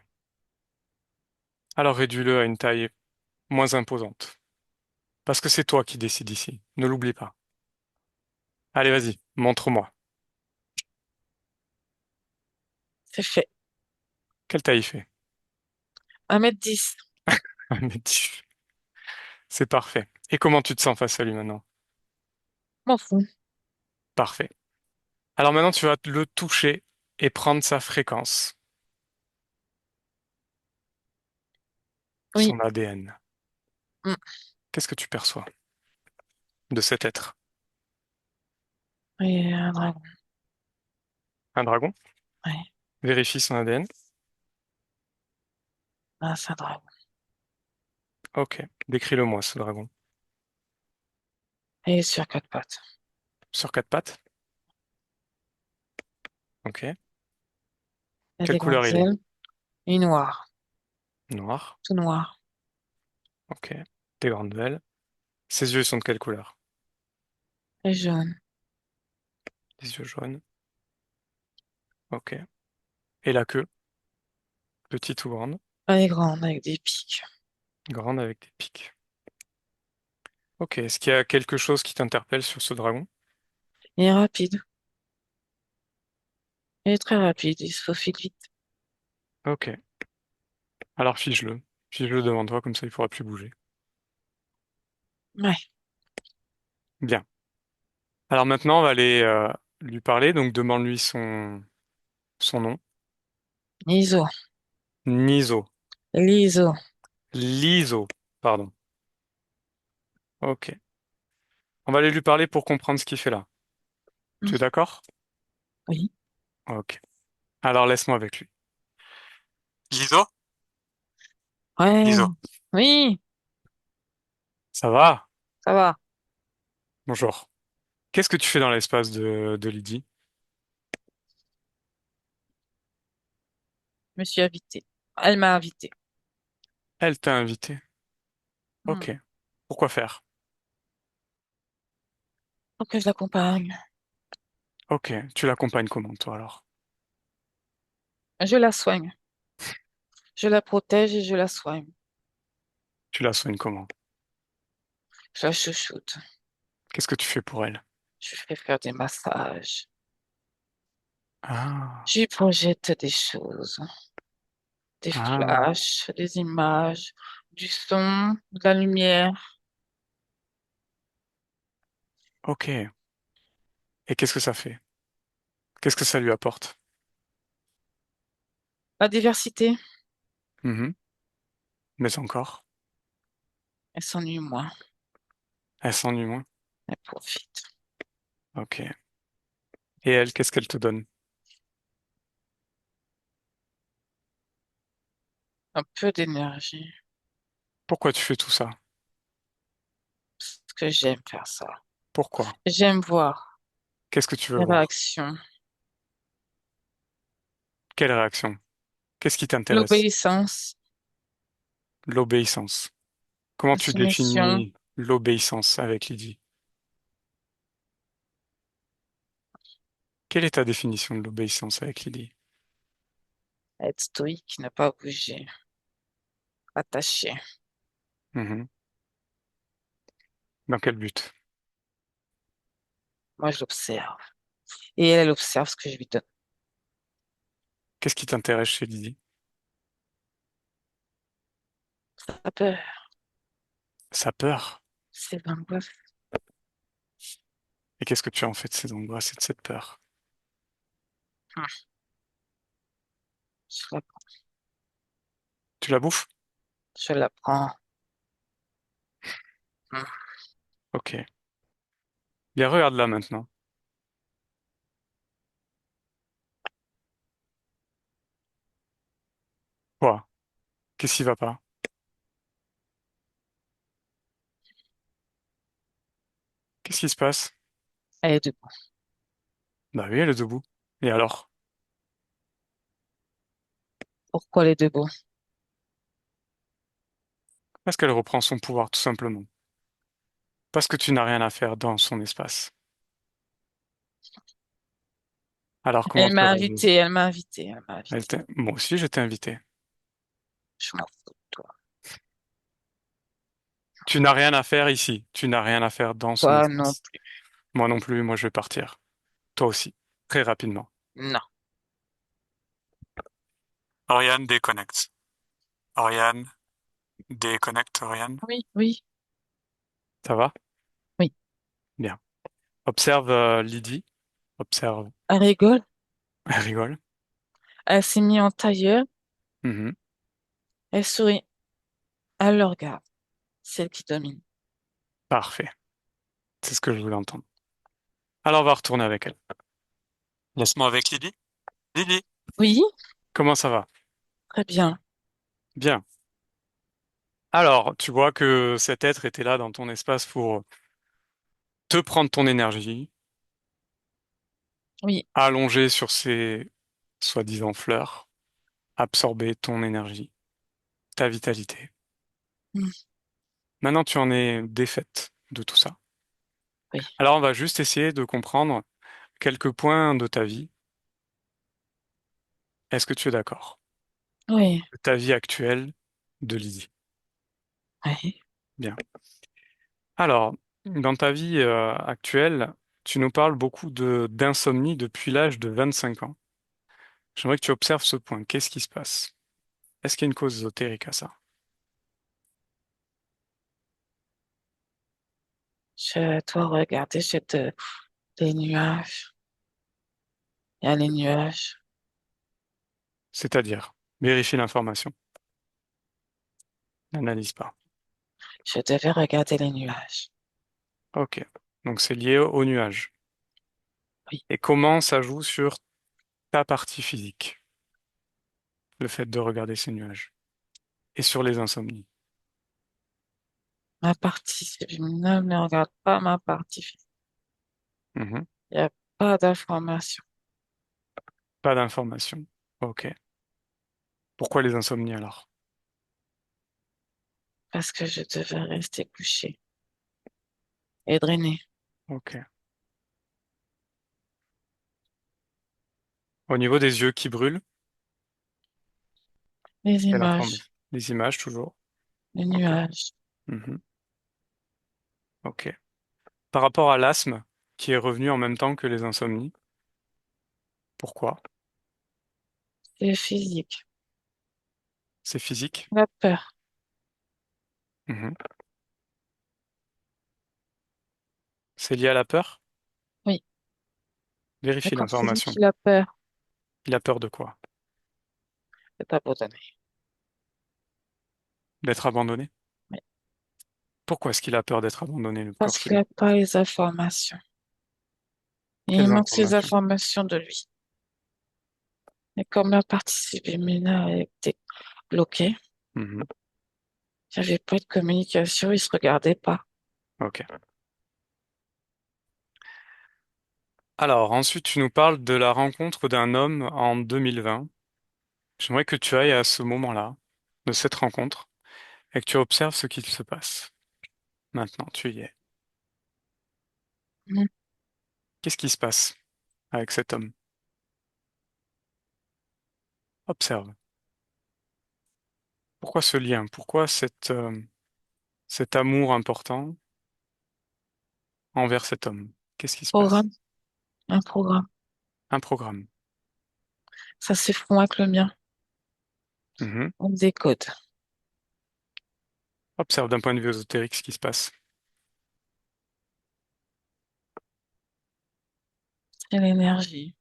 Alors réduis-le à une taille moins imposante. Parce que c'est toi qui décides ici. Ne l'oublie pas. Allez, vas-y, montre-moi.
C'est fait.
Quelle taille il fait?
1,10 m.
1,10 m. C'est parfait. Et comment tu te sens face à lui maintenant?
M'en fous.
Parfait. Alors maintenant, tu vas le toucher et prendre sa fréquence,
Oui.
son ADN.
Mm.
Qu'est-ce que tu perçois de cet être?
Oui, un dragon.
Un dragon?
Oui.
Vérifie son ADN.
Ah, c'est un dragon.
Ok. Décris-le-moi, ce dragon.
Et il est sur quatre pattes.
Sur quatre pattes. Ok.
Elle a
Quelle
des
couleur
grandes
il est?
ailes. Et noir.
Noir.
Tout noir.
Ok. Des grandes ailes. Ses yeux sont de quelle couleur?
Et jaune.
Des yeux jaunes. Ok. Et la queue? Petite ou grande?
Elle est grande avec des pics.
Grande avec des pics. Ok. Est-ce qu'il y a quelque chose qui t'interpelle sur ce dragon?
Il est rapide. Il est très rapide. Il se faufile vite.
Ok. Alors fige-le. Fige-le devant toi, comme ça il pourra plus bouger.
Ouais.
Bien. Alors maintenant, on va aller lui parler. Donc demande-lui son nom.
Liso.
Niso.
Liso.
Liso. Pardon. Ok. On va aller lui parler pour comprendre ce qu'il fait là. Tu es d'accord?
Oui.
Ok. Alors laisse-moi avec lui. Liso?
Ouais.
Liso.
Oui.
Ça va?
Ça va.
Bonjour. Qu'est-ce que tu fais dans l'espace de Lydie?
Je me suis invitée. Elle m'a invitée.
Elle t'a invité.
Hmm.
Ok. Pourquoi faire?
Pour que je l'accompagne.
Ok. Tu l'accompagnes comment, toi, alors?
Je la soigne. Je la protège et je la soigne.
Tu la soignes comment?
Je la chouchoute.
Qu'est-ce que tu fais pour elle?
Je lui fais faire des massages.
Ah.
Je lui projette des choses, des
Ah.
flashs, des images, du son, de la lumière,
Ok. Et qu'est-ce que ça fait? Qu'est-ce que ça lui apporte?
la diversité.
Mhm. Mais encore,
Elle s'ennuie moins.
elle s'ennuie moins.
Elle profite.
Ok. Et elle, qu'est-ce qu'elle te donne?
Un peu d'énergie.
Pourquoi tu fais tout ça?
Parce que j'aime faire ça.
Pourquoi?
J'aime voir
Qu'est-ce que tu veux
les
voir?
réactions.
Quelle réaction? Qu'est-ce qui t'intéresse?
L'obéissance,
L'obéissance. Comment
la
tu
soumission,
définis l'obéissance avec Lydie? Quelle est ta définition de l'obéissance avec Lydie?
être stoïque, ne pas bouger, attaché.
Mhm. Dans quel but?
Moi, je l'observe. Et elle observe ce que je lui donne.
Qu'est-ce qui t'intéresse chez Lydie?
Sa peur,
Sa peur.
ses angoisses.
Et qu'est-ce que tu as en fait de ces angoisses et de cette peur?
Hum, Je la,
Tu la bouffes?
je la prends. Hum,
Ok. Bien, regarde là maintenant. Quoi? Qu'est-ce qui va pas? Qu'est-ce qui se passe?
Elle est debout.
Bah oui, elle est debout. Et alors?
Pourquoi elle est debout?
Parce qu'elle reprend son pouvoir tout simplement. Parce que tu n'as rien à faire dans son espace. Alors comment
Elle
tu
m'a
réagis?
invité, elle m'a invité, elle m'a invité.
Moi aussi, je t'ai invité.
Je m'en fous de toi.
Tu n'as rien à faire ici. Tu n'as rien à faire dans son
Toi non
espace.
plus.
Moi non plus, moi je vais partir. Toi aussi. Très rapidement.
Non.
Oriane déconnecte. Oriane déconnecte, Oriane.
Oui, oui,
Ça va?
oui.
Bien. Observe Lydie. Observe.
Elle rigole.
Elle rigole.
Elle s'est mise en tailleur.
Mhm.
Elle sourit. Elle le regarde. C'est elle qui domine.
Parfait. C'est ce que je voulais entendre. Alors on va retourner avec elle. Laisse-moi avec Lydie. Lydie,
Oui,
comment ça va?
très bien.
Bien. Alors, tu vois que cet être était là dans ton espace pour te prendre ton énergie,
Oui,
allongé sur ces soi-disant fleurs, absorber ton énergie, ta vitalité.
mm,
Maintenant, tu en es défaite de tout ça.
oui,
Alors, on va juste essayer de comprendre quelques points de ta vie. Est-ce que tu es d'accord?
oui,
De ta vie actuelle de Lydie.
oui.
Bien. Alors, dans ta vie actuelle, tu nous parles beaucoup d'insomnie depuis l'âge de 25 ans. J'aimerais que tu observes ce point. Qu'est-ce qui se passe? Est-ce qu'il y a une cause ésotérique à ça?
Je dois regarder, les nuages. Il y a les nuages.
C'est-à-dire, vérifie l'information. N'analyse pas.
Je devais regarder les nuages.
Ok. Donc c'est lié au nuage.
Oui.
Et comment ça joue sur ta partie physique, le fait de regarder ces nuages, et sur les insomnies.
Ma partie féminine ne regarde pas ma partie féminine.
Mhm.
Il n'y a pas d'information
Pas d'information. Ok. Pourquoi les insomnies alors?
parce que je devais rester couchée et drainer
Ok. Au niveau des yeux qui brûlent,
les
quelle
images,
information? Les images toujours.
les
Ok.
nuages.
Mhm. Ok. Par rapport à l'asthme, qui est revenu en même temps que les insomnies, pourquoi?
C'est physique.
C'est physique?
La peur.
Mhm. C'est lié à la peur?
Oui. Mais
Vérifie
quand tu dis
l'information.
qu'il a peur,
Il a peur de quoi?
c'est abandonné.
D'être abandonné?
Oui.
Pourquoi est-ce qu'il a peur d'être abandonné, le
Parce
corps
qu'il n'a pas les informations. Et il
Quelles
manque ces
informations?
informations de lui. Et comme la partie féminine a été bloquée,
Mhm.
il n'y avait pas de communication, il se regardait pas.
Ok. Alors, ensuite, tu nous parles de la rencontre d'un homme en 2020. J'aimerais que tu ailles à ce moment-là, de cette rencontre, et que tu observes ce qui se passe. Maintenant, tu y es.
Mm.
Qu'est-ce qui se passe avec cet homme? Observe. Pourquoi ce lien? Pourquoi cet amour important envers cet homme? Qu'est-ce qui se passe?
Programme, un programme.
Un programme.
Ça se fond avec le mien.
Mhm.
On décode.
Observe d'un point de vue ésotérique ce qui se passe.
C'est l'énergie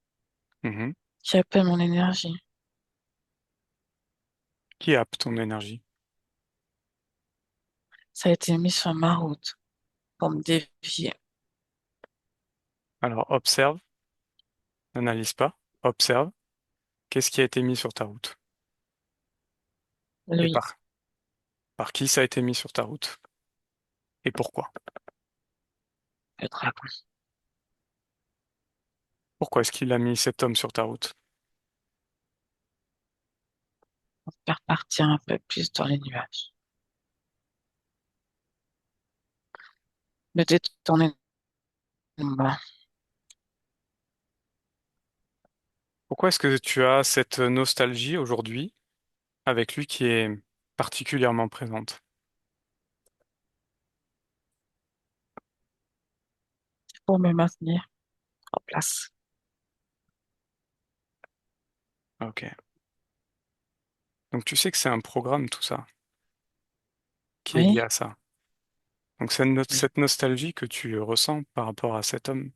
Mhm.
qui appelle mon énergie.
Qui happe ton énergie?
Ça a été mis sur ma route pour me dévier.
Alors, observe, n'analyse pas, observe. Qu'est-ce qui a été mis sur ta route? Et
Lui,
par qui ça a été mis sur ta route? Et pourquoi?
le dragon.
Pourquoi est-ce qu'il a mis cet homme sur ta route?
Pour faire partir un peu plus dans les nuages. Me détourner de moi.
Pourquoi est-ce que tu as cette nostalgie aujourd'hui avec lui qui est particulièrement présente?
Pour me maintenir en place.
Ok. Donc tu sais que c'est un programme tout ça qui est
Oui,
lié à ça. Donc
oui,
cette nostalgie que tu ressens par rapport à cet homme,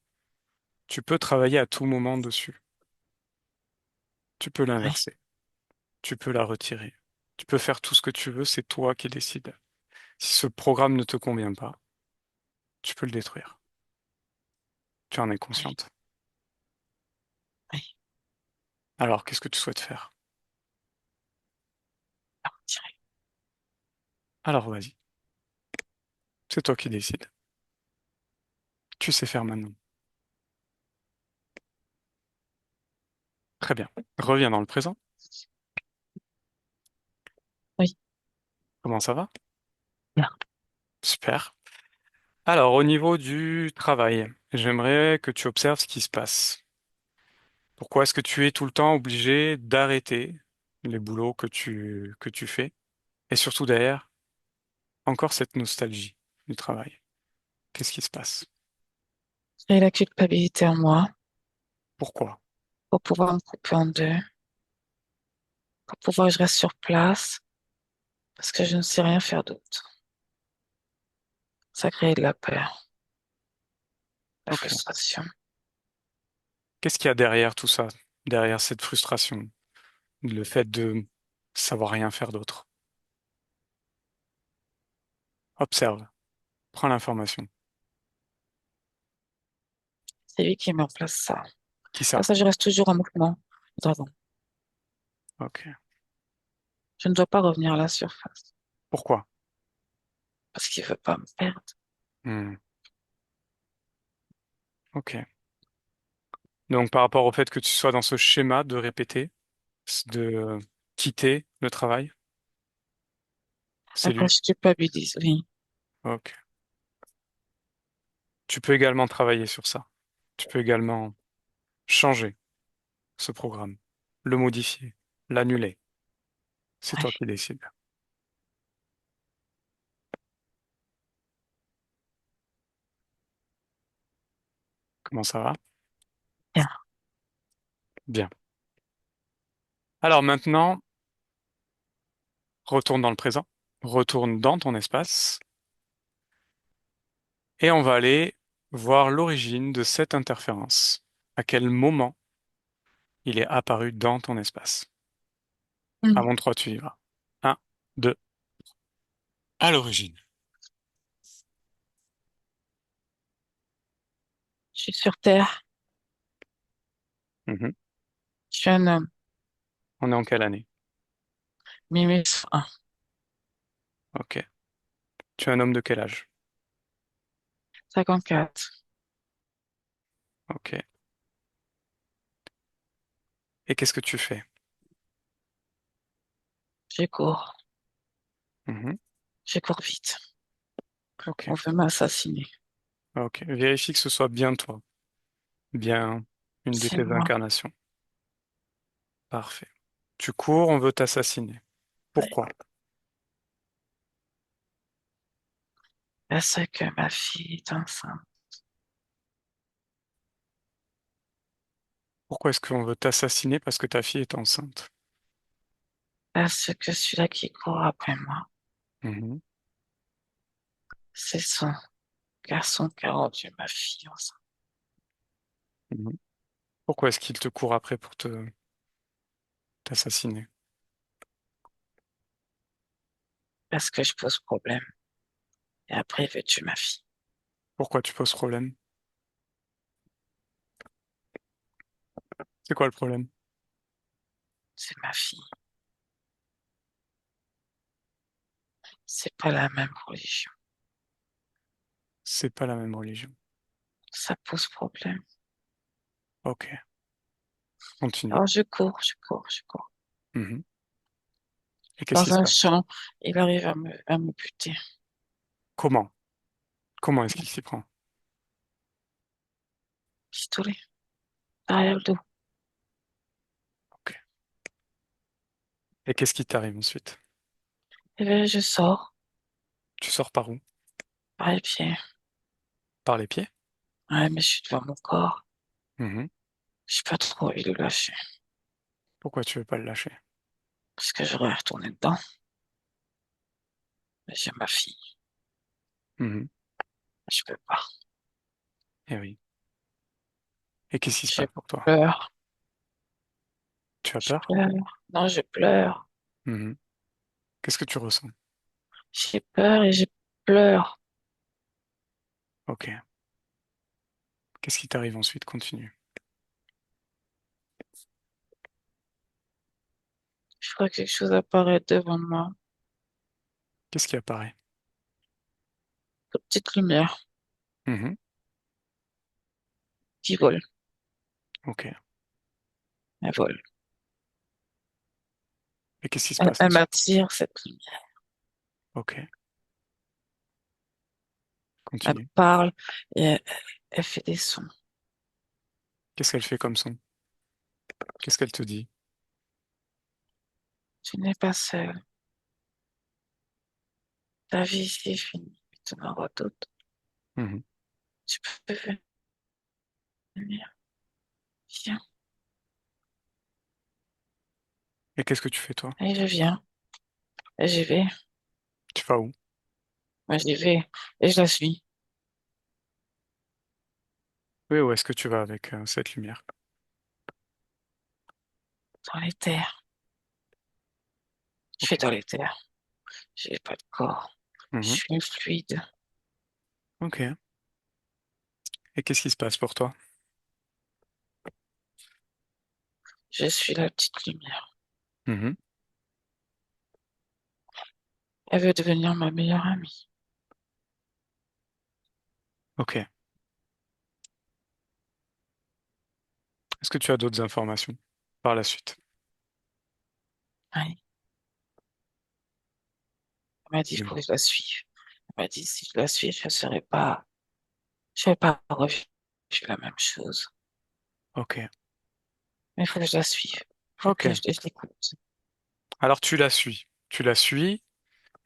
tu peux travailler à tout moment dessus. Tu peux
oui,
l'inverser. Tu peux la retirer. Tu peux faire tout ce que tu veux, c'est toi qui décides. Si ce programme ne te convient pas, tu peux le détruire. Tu en es
oui,
consciente.
oui.
Alors, qu'est-ce que tu souhaites faire?
Partir.
Alors, vas-y. C'est toi qui décides. Tu sais faire maintenant. Très bien. Reviens dans le présent.
Oui,
Comment ça va?
bien.
Super. Alors, au niveau du travail, j'aimerais que tu observes ce qui se passe. Pourquoi est-ce que tu es tout le temps obligé d'arrêter les boulots que tu fais? Et surtout derrière, encore cette nostalgie du travail. Qu'est-ce qui se passe?
J'ai la culpabilité en moi
Pourquoi?
pour pouvoir me couper en deux, pour pouvoir que je reste sur place, parce que je ne sais rien faire d'autre. Ça crée de la peur, de la
Ok.
frustration.
Qu'est-ce qu'il y a derrière tout ça? Derrière cette frustration? Le fait de savoir rien faire d'autre? Observe. Prends l'information.
C'est lui qui met en place ça.
Qui ça?
Parce que je reste toujours en mouvement. Pardon.
Ok.
Je ne dois pas revenir à la surface
Pourquoi?
parce qu'il veut pas me perdre.
Hmm. Ok. Donc par rapport au fait que tu sois dans ce schéma de répéter, de quitter le travail, c'est
Après,
lui.
je culpabilise, oui.
Ok. Tu peux également travailler sur ça. Tu peux également changer ce programme, le modifier, l'annuler. C'est toi
Ouais.
qui décides. Comment ça va?
Bien.
Bien. Alors maintenant, retourne dans le présent, retourne dans ton espace et on va aller voir l'origine de cette interférence. À quel moment il est apparu dans ton espace? À
Hmm.
mon 3, tu y vas. Un, 2, à l'origine.
Je suis sur Terre.
Mhm.
Je suis un homme.
On est en quelle année?
1101.
Ok. Tu es un homme de quel âge?
54.
Ok. Et qu'est-ce que tu fais?
Je cours.
Mhm.
Je cours vite.
Ok.
On veut m'assassiner.
Ok. Vérifie que ce soit bien toi, bien une de
C'est
tes
moi.
incarnations. Parfait. Tu cours, on veut t'assassiner.
Ouais.
Pourquoi?
Parce que ma fille est enceinte.
Pourquoi est-ce qu'on veut t'assassiner parce que ta fille est enceinte?
Parce que celui-là qui court après moi,
Mhm.
c'est son garçon qui a rendu ma fille enceinte.
Mhm. Pourquoi est-ce qu'il te court après pour te t'assassiner?
Parce que je pose problème. Et après, il veut tuer ma fille.
Pourquoi tu poses problème? C'est quoi le problème?
C'est ma fille. C'est pas la même religion.
C'est pas la même religion.
Ça pose problème.
Ok. Continue.
Alors je cours, je cours, je cours.
Mhm. Et qu'est-ce qui
Dans
se
un
passe?
champ, il arrive à me buter.
Comment? Comment est-ce qu'il s'y prend?
Pistolet, derrière le dos.
Ok. Et qu'est-ce qui t'arrive ensuite?
Et là, je sors
Tu sors par où?
par les pieds.
Par les pieds?
Ouais, mais je suis devant mon corps.
Mhm.
Je pas trop envie de le lâcher.
Pourquoi tu veux pas le lâcher?
Parce que j'aurais retourné dedans. Mais j'ai ma fille.
Mhm.
Je peux pas.
Eh oui. Et qu'est-ce qui se
Je
passe pour toi?
pleure.
Tu as
Je
peur?
pleure. Non, je pleure.
Mhm. Qu'est-ce que tu ressens?
J'ai peur et je pleure.
Ok. Qu'est-ce qui t'arrive ensuite? Continue.
Je crois que quelque chose apparaît devant moi.
Qu'est-ce qui apparaît?
Une petite lumière
Mhm.
qui vole.
Ok.
Elle vole.
Et qu'est-ce qui se
Elle,
passe
elle
ensuite?
m'attire, cette lumière.
Ok,
Elle
continue.
parle et elle fait des sons.
Qu'est-ce qu'elle fait comme son? Qu'est-ce qu'elle te dit?
Tu n'es pas seule. Ta vie ici est finie. Tu n'en auras d'autres.
Mhm.
Tu peux venir. Viens.
Et qu'est-ce que tu fais toi?
Et je viens. Et j'y vais.
Tu vas où?
Moi, j'y vais. Et je la suis.
Oui, où est-ce que tu vas avec cette lumière?
Dans les terres. Je
Ok.
suis dans les terres. J'ai pas de corps. Je
Mhm.
suis fluide.
Ok. Et qu'est-ce qui se passe pour toi?
Je suis la petite lumière.
Mhm.
Elle veut devenir ma meilleure amie.
Ok. Est-ce que tu as d'autres informations par la suite?
Oui. Elle m'a dit, il faut
Dis-moi.
que je la suive. Elle m'a dit, si je la suis, je vais pas revivre la même chose.
Ok.
Mais il faut que je la suive. Il faut
Ok.
que je l'écoute.
Alors tu la suis. Tu la suis.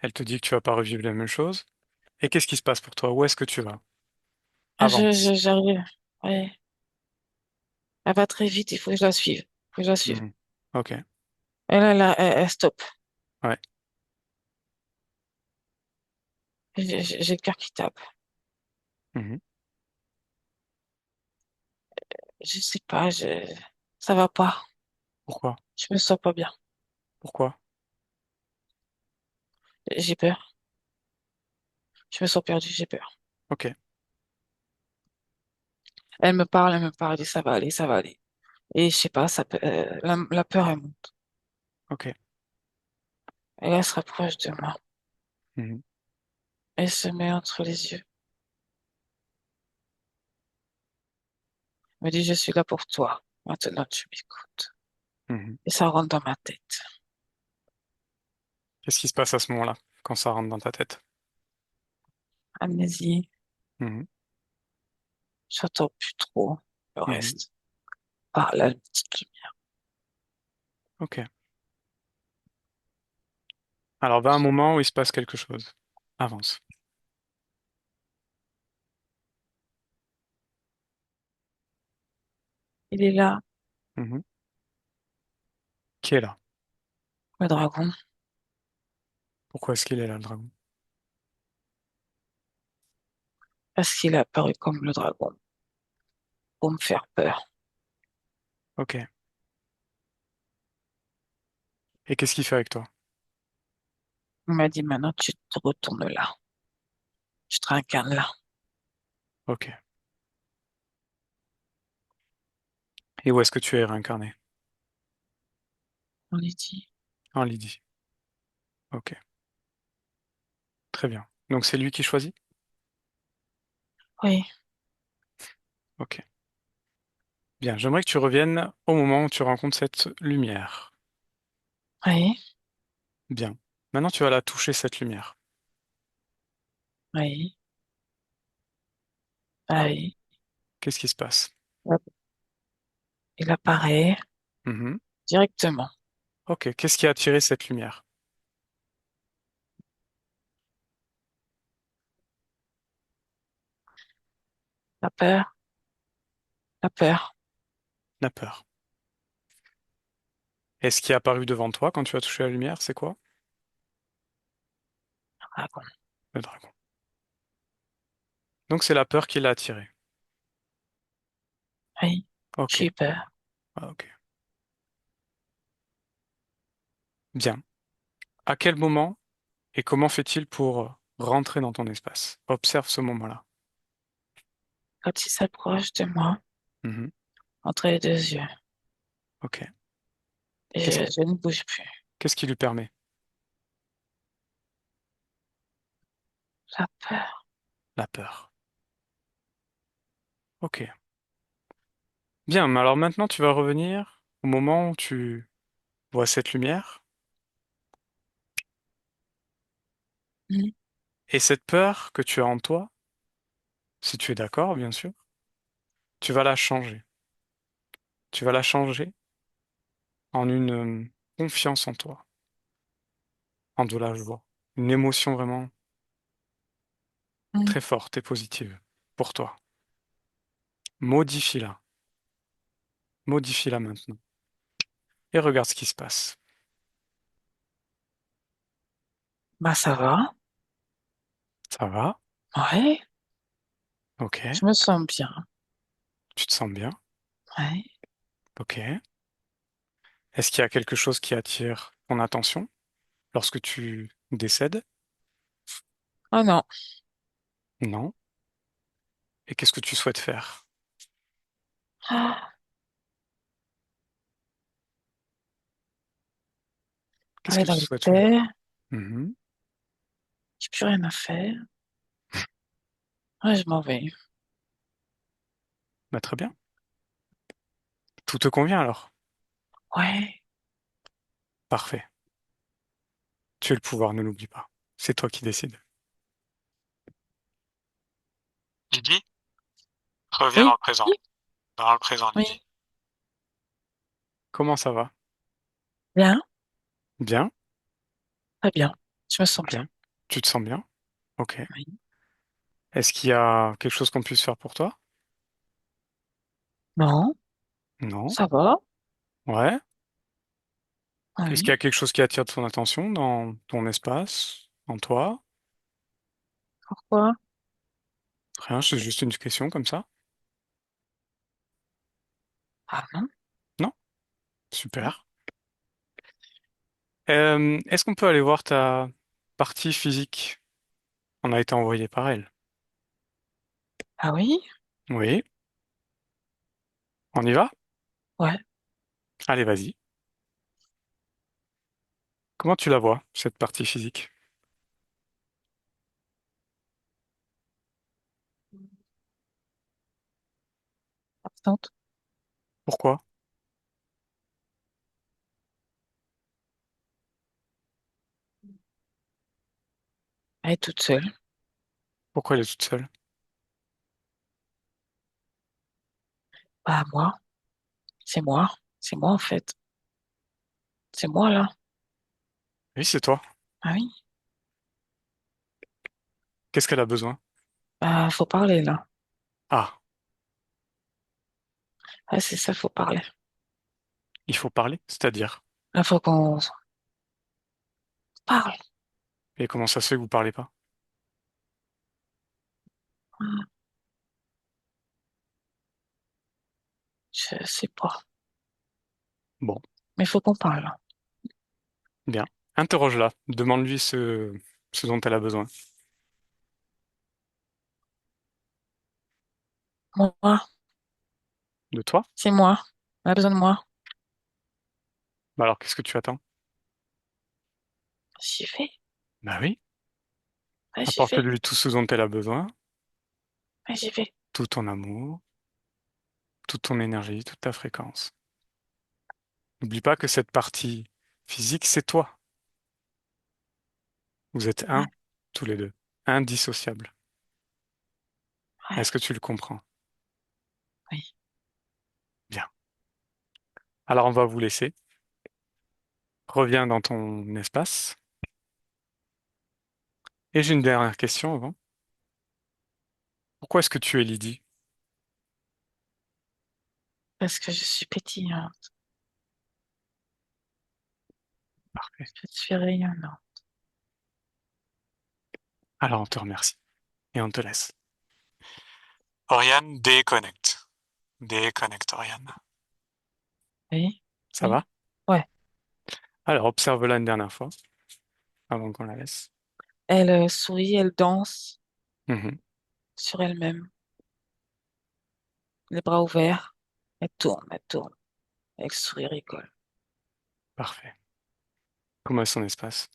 Elle te dit que tu vas pas revivre la même chose. Et qu'est-ce qui se passe pour toi? Où est-ce que tu vas? Avance.
J'arrive. Oui. Elle va très vite, il faut que je la suive. Il faut que je la suive.
Mhm. Ok.
Et là, elle stop.
Ouais.
J'ai le cœur qui tape.
Mhm.
Je sais pas, ça va pas.
Pourquoi?
Je me sens pas bien.
Pourquoi?
J'ai peur. Je me sens perdue, j'ai peur.
Ok.
Elle me parle, elle dit ça va aller, ça va aller. Et je sais pas, la peur, elle monte.
Ok.
Et elle se rapproche de moi.
Mhm.
Elle se met entre les yeux. Elle me dit, je suis là pour toi. Maintenant, tu m'écoutes.
Mhm.
Et ça rentre dans ma tête.
Qu'est-ce qui se passe à ce moment-là, quand ça rentre dans ta tête?
Amnésie,
Mhm.
j'entends plus trop le
Mhm.
reste. Par la petite lumière.
Ok. Alors va un moment où il se passe quelque chose. Avance.
Il est là,
Mhm. Qui est là?
le dragon,
Pourquoi est-ce qu'il est là, le dragon?
parce qu'il est apparu comme le dragon, pour me faire peur.
Ok. Et qu'est-ce qu'il fait avec toi?
Il m'a dit, maintenant, tu te retournes là. Tu te réincarnes là.
Ok. Et où est-ce que tu es réincarné?
On lui dit,
En Lydie. Ok. Très bien. Donc c'est lui qui choisit?
oui,
Ok. Bien. J'aimerais que tu reviennes au moment où tu rencontres cette lumière.
oui,
Bien. Maintenant, tu vas la toucher, cette lumière.
oui, oui.
Qu'est-ce qui se passe?
Hop, il apparaît
Mhm.
directement.
Ok. Qu'est-ce qui a attiré cette lumière?
La peur, la peur,
La peur. Et ce qui est apparu devant toi quand tu as touché la lumière, c'est quoi?
le dragon.
Le dragon. Donc c'est la peur qui l'a attiré.
Oui,
Ok.
j'ai eu peur.
Ah, ok. Bien. À quel moment et comment fait-il pour rentrer dans ton espace? Observe ce moment-là.
Quand il s'approche de moi,
Mhm.
entre les deux yeux,
Ok.
et
Qu'est-ce
je ne bouge plus.
qu'est-ce qui lui permet?
La peur,
La peur. Ok. Bien, mais alors maintenant tu vas revenir Au moment où tu vois cette lumière
Mhm.
et cette peur que tu as en toi, si tu es d'accord, bien sûr, tu vas la changer. Tu vas la changer en une confiance en toi, en de la joie, une émotion vraiment
Mhm.
très forte et positive pour toi. Modifie-la, modifie-la maintenant et regarde ce qui se passe.
Bah, ça va.
Ça va?
Ouais,
Ok.
je me sens bien.
Tu te sens bien?
Ouais.
Ok. Est-ce qu'il y a quelque chose qui attire ton attention lorsque tu décèdes?
Oh non.
Non. Et qu'est-ce que tu souhaites faire?
Ah,
Qu'est-ce
aller
que
dans
tu
les
souhaites faire?
terres,
Mhm.
j'ai plus rien à faire. Ouais, je m'en vais.
Bah, très bien. Tout te convient alors?
Ouais.
Parfait. Tu as le pouvoir, ne l'oublie pas. C'est toi qui décides. Lydie, reviens dans
Oui,
le présent. Dans le présent,
oui.
Lydie. Comment ça va?
Bien,
Bien?
très bien. Je me sens
Ok.
bien.
Tu te sens bien? Ok.
Oui.
Est-ce qu'il y a quelque chose qu'on puisse faire pour toi?
Non,
Non.
ça va.
Ouais. Est-ce qu'il y a
Oui.
quelque chose qui attire ton attention dans ton espace, en toi?
Pourquoi?
Rien, c'est juste une question comme ça.
Ah non.
Non? Super. Est-ce qu'on peut aller voir ta partie physique? On a été envoyé par elle.
Ah oui?
Oui. On y va?
Ouais.
Allez, vas-y. Comment tu la vois, cette partie physique?
Absente.
Pourquoi?
Elle est toute seule.
Pourquoi elle est toute seule?
Bah moi. C'est moi. C'est moi en fait. C'est moi là.
Oui, c'est toi.
Ah oui?
Qu'est-ce qu'elle a besoin?
Bah faut parler là.
Ah,
Ah c'est ça, faut parler.
il faut parler, c'est-à-dire.
Là faut qu'on parle.
Et comment ça se fait que vous parlez pas?
Ah, je sais pas.
Bon,
Mais faut qu'on parle là.
bien. Interroge-la. Demande-lui ce dont elle a besoin.
Moi,
De toi?
c'est moi. Elle a besoin de moi.
Bah alors, qu'est-ce que tu attends?
J'y vais.
Bah oui.
Ouais, j'y vais.
Apporte-lui tout ce dont elle a besoin,
Ouais, j'y vais.
tout ton amour, toute ton énergie, toute ta fréquence. N'oublie pas que cette partie physique, c'est toi. Vous êtes
Ouais,
un, tous les deux, indissociables.
ouais,
Est-ce que tu le comprends?
oui.
Bien. Alors, on va vous laisser. Reviens dans ton espace. Et j'ai une dernière question avant. Pourquoi est-ce que tu es Lydie?
Parce que je suis pétillante.
Parfait.
Je suis rayonnante.
Alors, on te remercie et on te laisse. Oriane, déconnecte. Déconnecte, Oriane.
Oui,
Ça
oui.
va?
Ouais.
Alors, observe-la une dernière fois avant qu'on la laisse.
Elle sourit, elle danse
Mhm.
sur elle-même, les bras ouverts. Elle tourne, elle tourne. Avec sourit, rigole.
Parfait. Comment est son espace?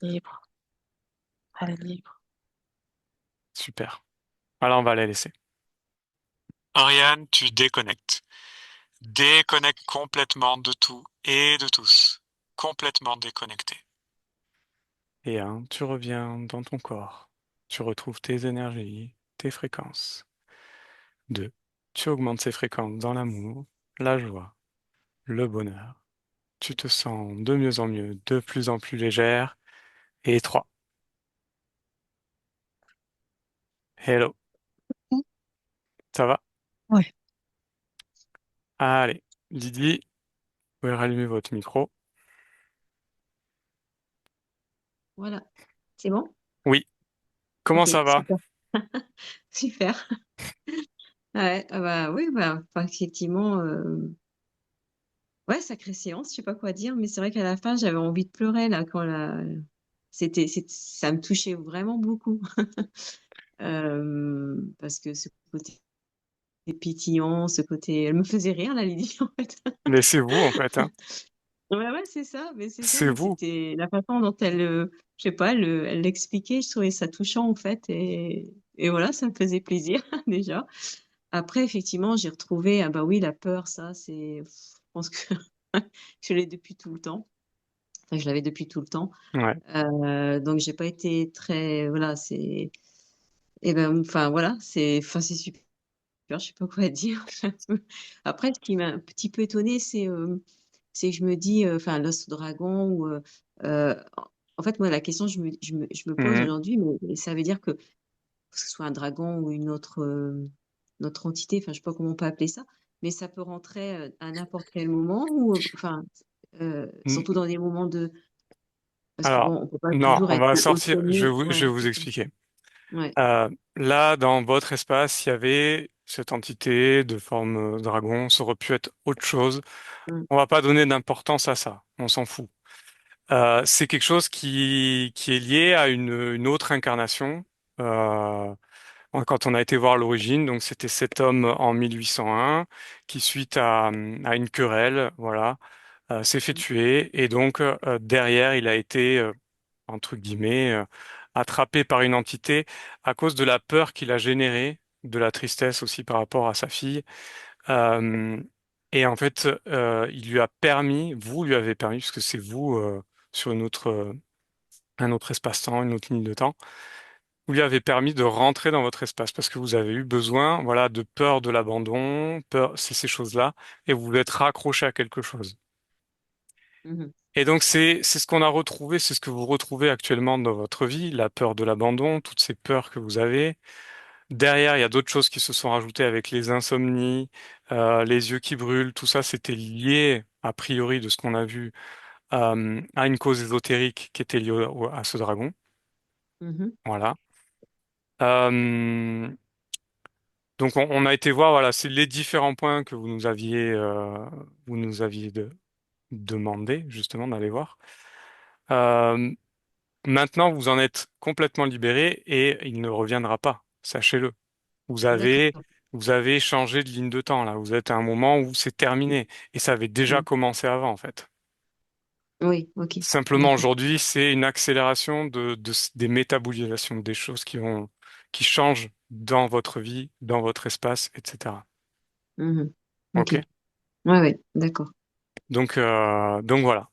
Libre. Elle est libre.
Super. Alors, on va la laisser. Oriane, tu déconnectes. Déconnecte complètement de tout et de tous. Complètement déconnecté. Et un, tu reviens dans ton corps. Tu retrouves tes énergies, tes fréquences. Deux, tu augmentes ces fréquences dans l'amour, la joie, le bonheur. Tu te sens de mieux en mieux, de plus en plus légère. Et trois, hello, ça va?
Oui.
Allez, Lydie, vous pouvez rallumer votre micro.
Voilà. C'est bon?
Oui, comment
Ok,
ça va?
super. Super. Ouais, ah bah oui, bah, enfin, effectivement, ouais, sacrée séance, je sais pas quoi dire, mais c'est vrai qu'à la fin, j'avais envie de pleurer là quand ça me touchait vraiment beaucoup. Parce que ce côté pétillant, ce côté, elle me faisait rire la Lydie en fait.
Mais c'est vous, en fait, hein.
Ouais, ouais, c'est ça, mais c'est ça,
C'est
mais
vous.
c'était la façon dont elle, je sais pas, elle l'expliquait, je trouvais ça touchant en fait, et voilà, ça me faisait plaisir déjà. Après, effectivement, j'ai retrouvé, ah bah oui, la peur, ça, je pense que je l'ai depuis tout le temps. Enfin, je l'avais depuis tout le temps.
Ouais.
Donc, j'ai pas été très, voilà, et ben, enfin, voilà, enfin, c'est super, je sais pas quoi dire. Après, ce qui m'a un petit peu étonnée, c'est que je me dis, enfin, l'os au dragon, euh, en fait, moi, la question, je me pose
Mhm.
aujourd'hui, mais ça veut dire que ce soit un dragon ou une autre entité, enfin, je sais pas comment on peut appeler ça, mais ça peut rentrer à n'importe quel moment, ou enfin,
N-
surtout dans des moments parce que bon,
Alors,
on peut pas
non,
toujours
on
être
va
au
sortir,
sommet.
je
Ouais,
vais vous
c'est ça.
expliquer.
Ouais.
Là, dans votre espace, il y avait cette entité de forme dragon, ça aurait pu être autre chose.
Mm,
On va pas donner d'importance à ça, on s'en fout. C'est quelque chose qui est lié à une autre incarnation. Euh, Quand on a été voir l'origine, donc c'était cet homme en 1801 qui, suite à une querelle, voilà, s'est fait
mm,
tuer et donc derrière, il a été entre guillemets attrapé par une entité à cause de la peur qu'il a générée, de la tristesse aussi par rapport à sa fille. Euh, et en fait, il lui a permis, vous lui avez permis, puisque c'est vous sur un autre espace-temps, une autre ligne de temps vous lui avez permis de rentrer dans votre espace parce que vous avez eu besoin, voilà, de peur de l'abandon, peur, c'est ces choses-là, et vous voulez être raccroché à quelque chose.
mhm,
Et donc c'est ce qu'on a retrouvé, c'est ce que vous retrouvez actuellement dans votre vie, la peur de l'abandon, toutes ces peurs que vous avez. Derrière, il y a d'autres choses qui se sont rajoutées avec les insomnies, les yeux qui brûlent, tout ça, c'était lié, a priori, de ce qu'on a vu, à une cause ésotérique qui était liée à ce dragon.
mhm.
Voilà. Euh, Donc on a été voir, voilà, c'est les différents points que vous nous aviez demandé justement d'aller voir. Euh, Maintenant, vous en êtes complètement libéré et il ne reviendra pas, sachez-le. Vous avez,
D'accord.
vous avez changé de ligne de temps là. Vous êtes à un moment où c'est terminé et ça avait déjà
Mm.
commencé avant en fait.
Oui, ok.
Simplement
D'accord.
aujourd'hui, c'est une accélération des métabolisations, des choses qui changent dans votre vie, dans votre espace, etc.
Mhm. Ok.
Ok?
Ouais, ouais, d'accord.
Donc voilà.